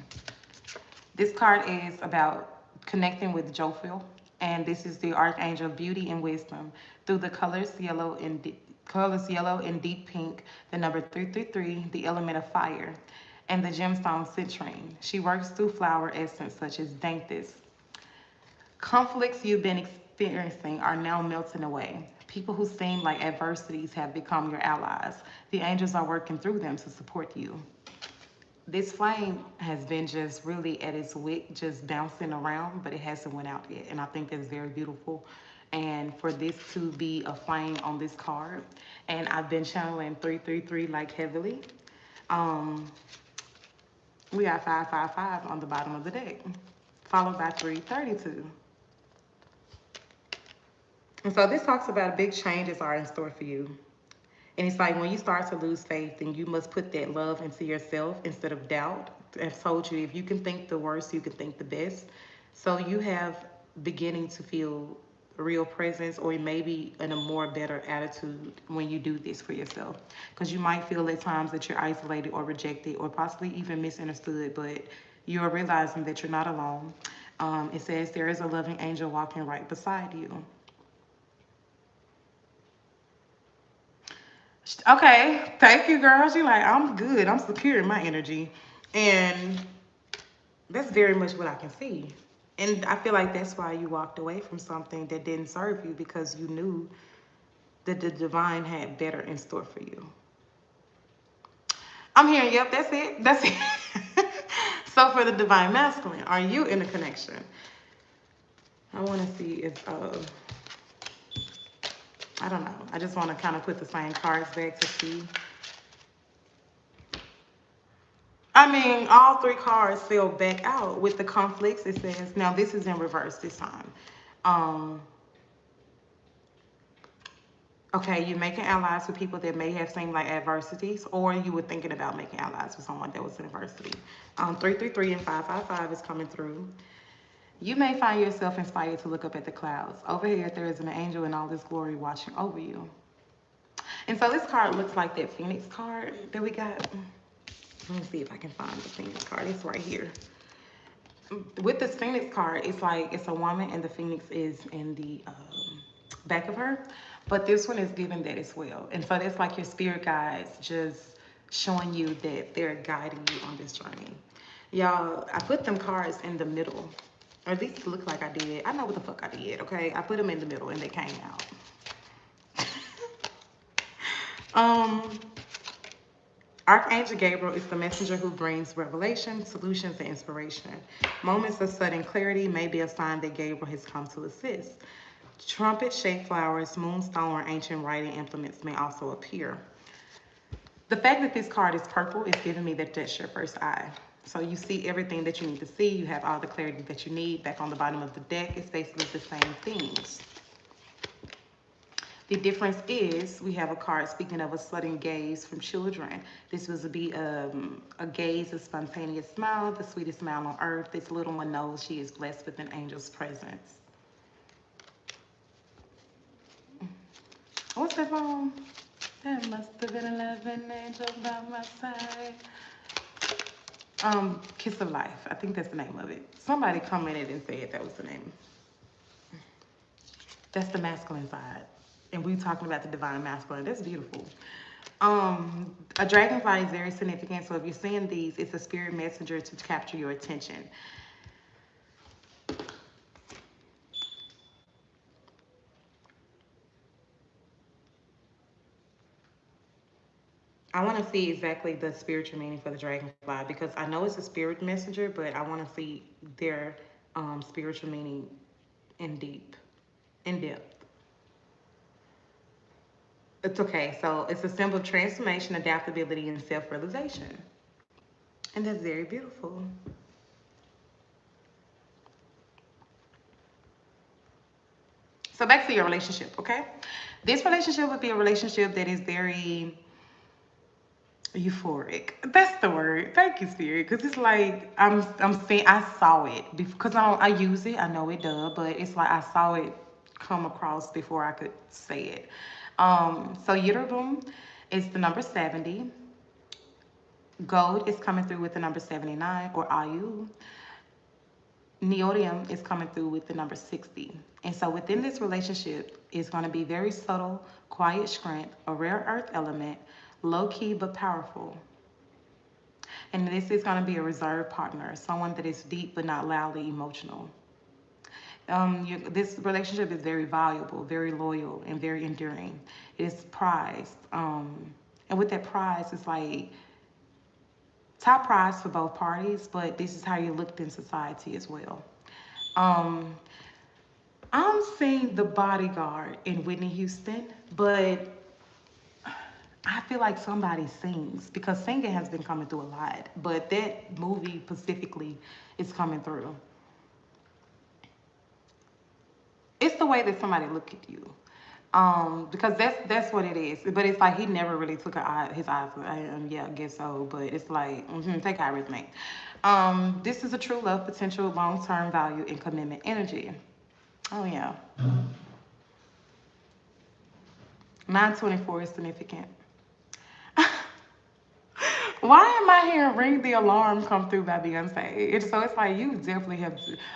This card is about connecting with Jophil, and this is the Archangel of Beauty and Wisdom through the colors yellow and deep pink, the number 333, the element of fire, and the gemstone citrine. She works through flower essence such as danthus. Conflicts you've been experiencing are now melting away. People who seem like adversities have become your allies. The angels are working through them to support you. This flame has been just really at its wick, just bouncing around, but it hasn't went out yet. And I think that's very beautiful. And for this to be a flame on this card, and I've been channeling 333 like heavily. Um, we got 555 on the bottom of the deck, followed by 332. And so this talks about big changes are in store for you. And it's like when you start to lose faith, then you must put that love into yourself instead of doubt. I've told you if you can think the worst, you can think the best. So you have beginning to feel real presence or maybe in a more better attitude when you do this for yourself. Because you might feel at times that you're isolated or rejected or possibly even misunderstood, but you're realizing that you're not alone. It says there is a loving angel walking right beside you. Okay, thank you, girl. She like, I'm good. I'm secure in my energy. And that's very much what I can see. And I feel like that's why you walked away from something that didn't serve you because you knew that the divine had better in store for you. I'm hearing, yep, that's it. That's it. So for the divine masculine, are you in a connection? I want to see if, I don't know. I just want to kind of put the same cards back to see. I mean, all three cards fell back out with the conflicts. It says, now this is in reverse this time. Um, okay, you're making allies with people that may have seemed like adversities, or you were thinking about making allies with someone that was in adversity. 333 and 555 is coming through. You may find yourself inspired to look up at the clouds. Over here, there is an angel in all this glory watching over you. And so this card looks like that Phoenix card that we got. Let me see if I can find the Phoenix card. It's right here. With this Phoenix card, it's like it's a woman and the Phoenix is in the back of her. But this one is giving that as well. And so that's like your spirit guides just showing you that they're guiding you on this journey. Y'all, I put them cards in the middle. Or at least it looked like I did. I know what the fuck I did, okay? I put them in the middle and they came out. um, Archangel Gabriel is the messenger who brings revelation, solutions, and inspiration. Moments of sudden clarity may be a sign that Gabriel has come to assist. Trumpet-shaped flowers, moonstone, or ancient writing implements may also appear. The fact that this card is purple is giving me that that's your first eye. So you see everything that you need to see. You have all the clarity that you need. Back on the bottom of the deck, it's basically the same things. The difference is we have a card speaking of a sudden gaze from children. This was to be a gaze, a spontaneous smile, the sweetest smile on earth. This little one knows she is blessed with an angel's presence. What's that song? There must have been 11 angels by my side. Kiss of Life. I think that's the name of it. Somebody commented and said that was the name. That's the masculine side. And we talking about the divine masculine. That's beautiful. A dragonfly is very significant. So if you're seeing these, it's a spirit messenger to capture your attention. I want to see exactly the spiritual meaning for the dragonfly because I know it's a spirit messenger, but I want to see their spiritual meaning in depth. It's okay. So it's a symbol of transformation, adaptability, and self-realization. And that's very beautiful. So back to your relationship, okay? This relationship would be a relationship that is very euphoric. That's the word. Thank you, Spirit. Because it's like I'm saying I saw it because I use it. I know it does, but it's like I saw it come across before I could say it. So Yitterbum is the number 70. Gold is coming through with the number 79 or Ayu. Neodymium is coming through with the number 60. And so within this relationship is going to be very subtle, quiet strength, a rare earth element, low key but powerful. And this is going to be a reserved partner, someone that is deep but not loudly emotional. This relationship is very valuable, very loyal, and very enduring. It is prized. And with that prize, it's like top prize for both parties, but this is how you looked in society as well. Um, I'm seeing The Bodyguard in Whitney Houston, but I feel like somebody sings because singing has been coming through a lot. But that movie specifically is coming through. It's the way that somebody look at you. Because that's what it is. But it's like he never really took his eyes. Yeah, I guess so. But it's like take Iris mate. This is a true love potential, long term value, and commitment energy. Oh yeah, 924 is significant. Why am I hearing "Ring the Alarm" come through by Beyonce? It's like you definitely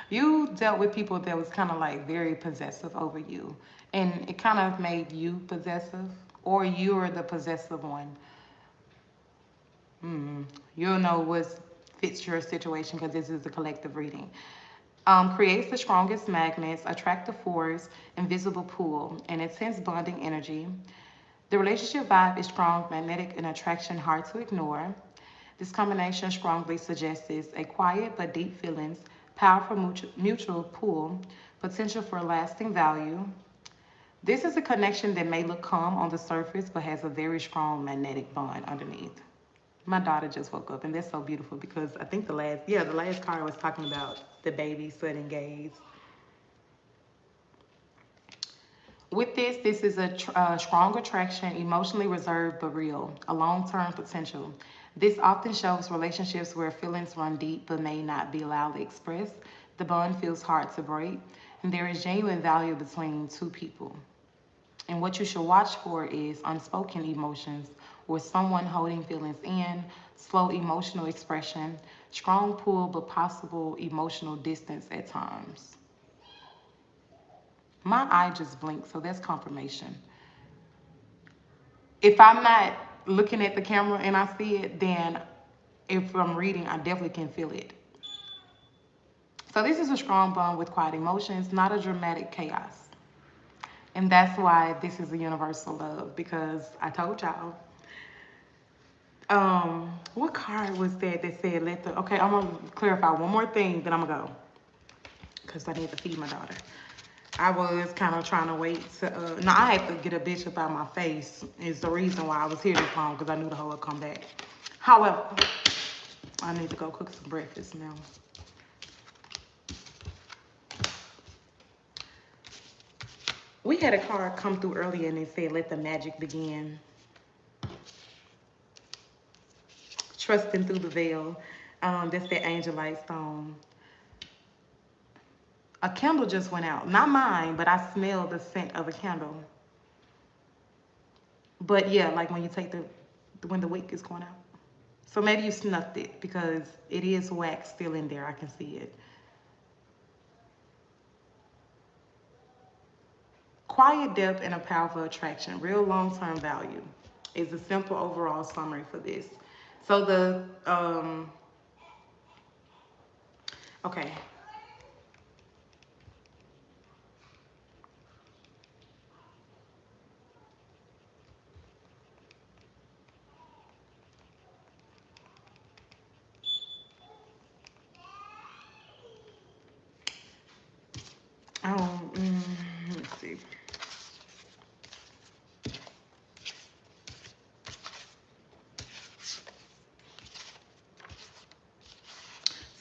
you dealt with people that was kind of like very possessive over you, and it kind of made you possessive, or you are the possessive one. You'll know what fits your situation because this is a collective reading. Creates the strongest magnets, attractive force, invisible pull, and intense bonding energy. The relationship vibe is strong, magnetic, and attraction hard to ignore. This combination strongly suggests a quiet but deep feelings, powerful mutual pull, potential for lasting value. This is a connection that may look calm on the surface but has a very strong magnetic bond underneath. My daughter just woke up, and that's so beautiful because I think the last card was talking about the baby sudden gaze. With this is a strong attraction, emotionally reserved but real, a long term potential. This often shows relationships where feelings run deep but may not be loudly expressed. The bond feels hard to break, and there is genuine value between two people. And what you should watch for is unspoken emotions, or someone holding feelings in, slow emotional expression, strong pull but possible emotional distance at times. My eye just blinked, so that's confirmation. If I'm not looking at the camera and I see it, then if I'm reading, I definitely can feel it. So this is a strong bond with quiet emotions, not a dramatic chaos. And that's why this is a universal love because I told y'all. What card was that said let the okay, I'm gonna clarify one more thing, then I'm gonna go. Because I need to feed my daughter. I was kind of trying to wait to. No, I had to get a bitch up out my face. Is the reason why I was here this long because I knew the hoe would come back. However, I need to go cook some breakfast now. We had a card come through earlier and it said, "Let the magic begin." Trusting through the veil. That's the angelite stone. A candle just went out. Not mine, but I smelled the scent of a candle. But yeah, like when you take when the wick is going out. So maybe you snuffed it because it is wax still in there. I can see it. Quiet depth and a powerful attraction. Real long-term value is a simple overall summary for this. So okay. Let's see.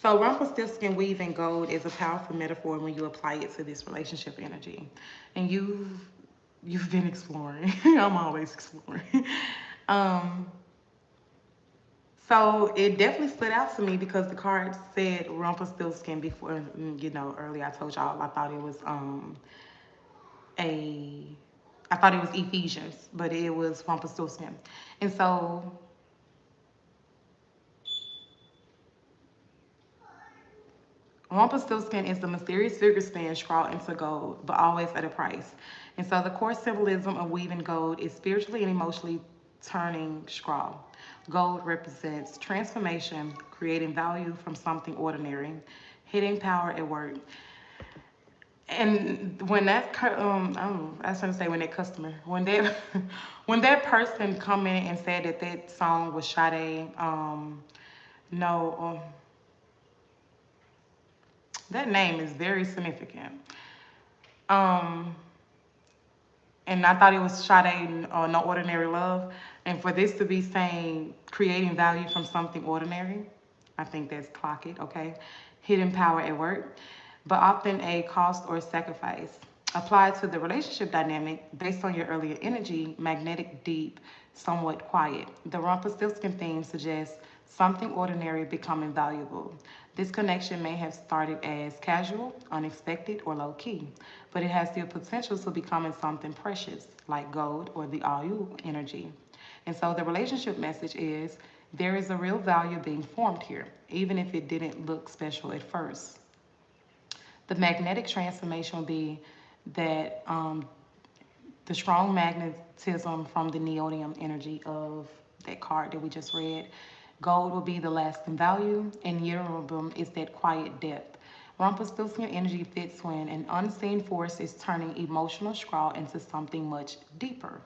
So Rumpelstiltskin weave in gold is a powerful metaphor when you apply it to this relationship energy, and you've been exploring. I'm always exploring. um, so it definitely stood out to me because the card said Rumpelstiltskin before. Earlier I told y'all I thought it was a I thought it was Ephesians, but it was Rumpelstiltskin, and so Rumpelstiltskin is the mysterious figure stand scrawled into gold, but always at a price. And so the core symbolism of weaving gold is spiritually and emotionally turning scrawl. Gold represents transformation, creating value from something ordinary, hitting power at work. And when I was gonna say when that customer, when that, when that person come in and said that that song was Sade, no, that name is very significant. Um, and I thought it was Sade, No Ordinary Love. And for this to be saying creating value from something ordinary, I think that's clock it, okay? Hidden power at work, but often a cost or sacrifice. Applied to the relationship dynamic based on your earlier energy, magnetic, deep, somewhat quiet. The Rumpelstiltskin theme suggests something ordinary becoming valuable. This connection may have started as casual, unexpected, or low key, but it has the potential to becoming something precious, like gold or the all you energy. And so the relationship message is there is a real value being formed here, even if it didn't look special at first. The magnetic transformation will be that the strong magnetism from the neodymium energy of that card that we just read. Gold will be the lasting value, and Uranum is that quiet depth. Rumpelstiltskin energy fits when an unseen force is turning emotional scrawl into something much deeper.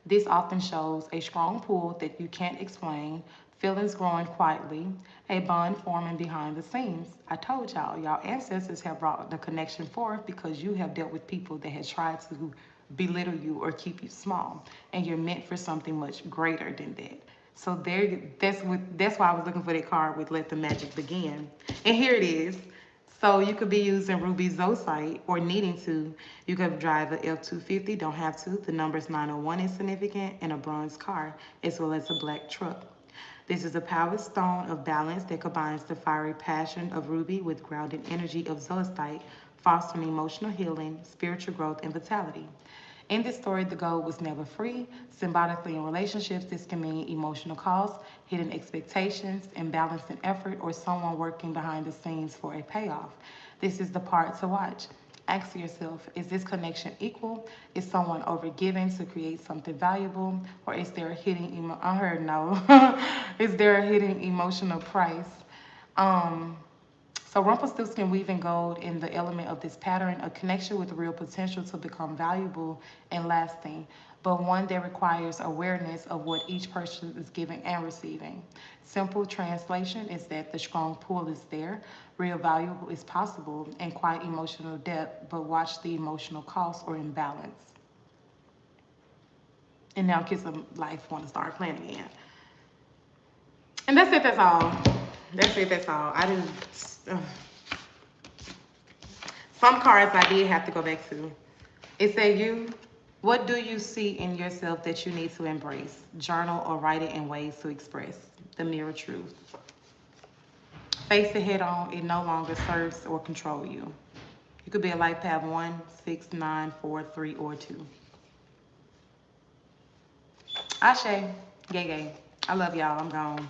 This often shows a strong pull that you can't explain, feelings growing quietly, a bond forming behind the scenes. I told y'all ancestors have brought the connection forth because you have dealt with people that have tried to belittle you or keep you small, and you're meant for something much greater than that. So that's why I was looking for that card with "Let the Magic Begin," and here it is. So you could be using Ruby Zocyte or needing to. You could drive a F-250, don't have to. The number's 901 is significant, and a bronze car, as well as a black truck. This is a power stone of balance that combines the fiery passion of Ruby with grounded energy of Zocyte, fostering emotional healing, spiritual growth, and vitality. In this story, the goal was never free. Symbolically, in relationships, this can mean emotional costs, hidden expectations, imbalance in effort, or someone working behind the scenes for a payoff. This is the part to watch. Ask yourself, is this connection equal? Is someone overgiving to create something valuable? Or is there a I heard no. Is there a hidden emotional price? Um, so Rumpelstiltskin weaving gold in the element of this pattern, a connection with real potential to become valuable and lasting, but one that requires awareness of what each person is giving and receiving. Simple translation is that the strong pull is there, real value is possible, and quite emotional depth, but watch the emotional cost or imbalance. And now Kids of Life want to start playing again. And that's it, that's all. That's it, that's all. I didn't. Uh, some cards I did have to go back to. It said you. What do you see in yourself that you need to embrace? Journal or write it in ways to express the mirror truth. Face it head on. It no longer serves or control you. You could be a life path 1, 6, 9, 4, 3, or 2. Ashe. Gay gay. I love y'all. I'm gone.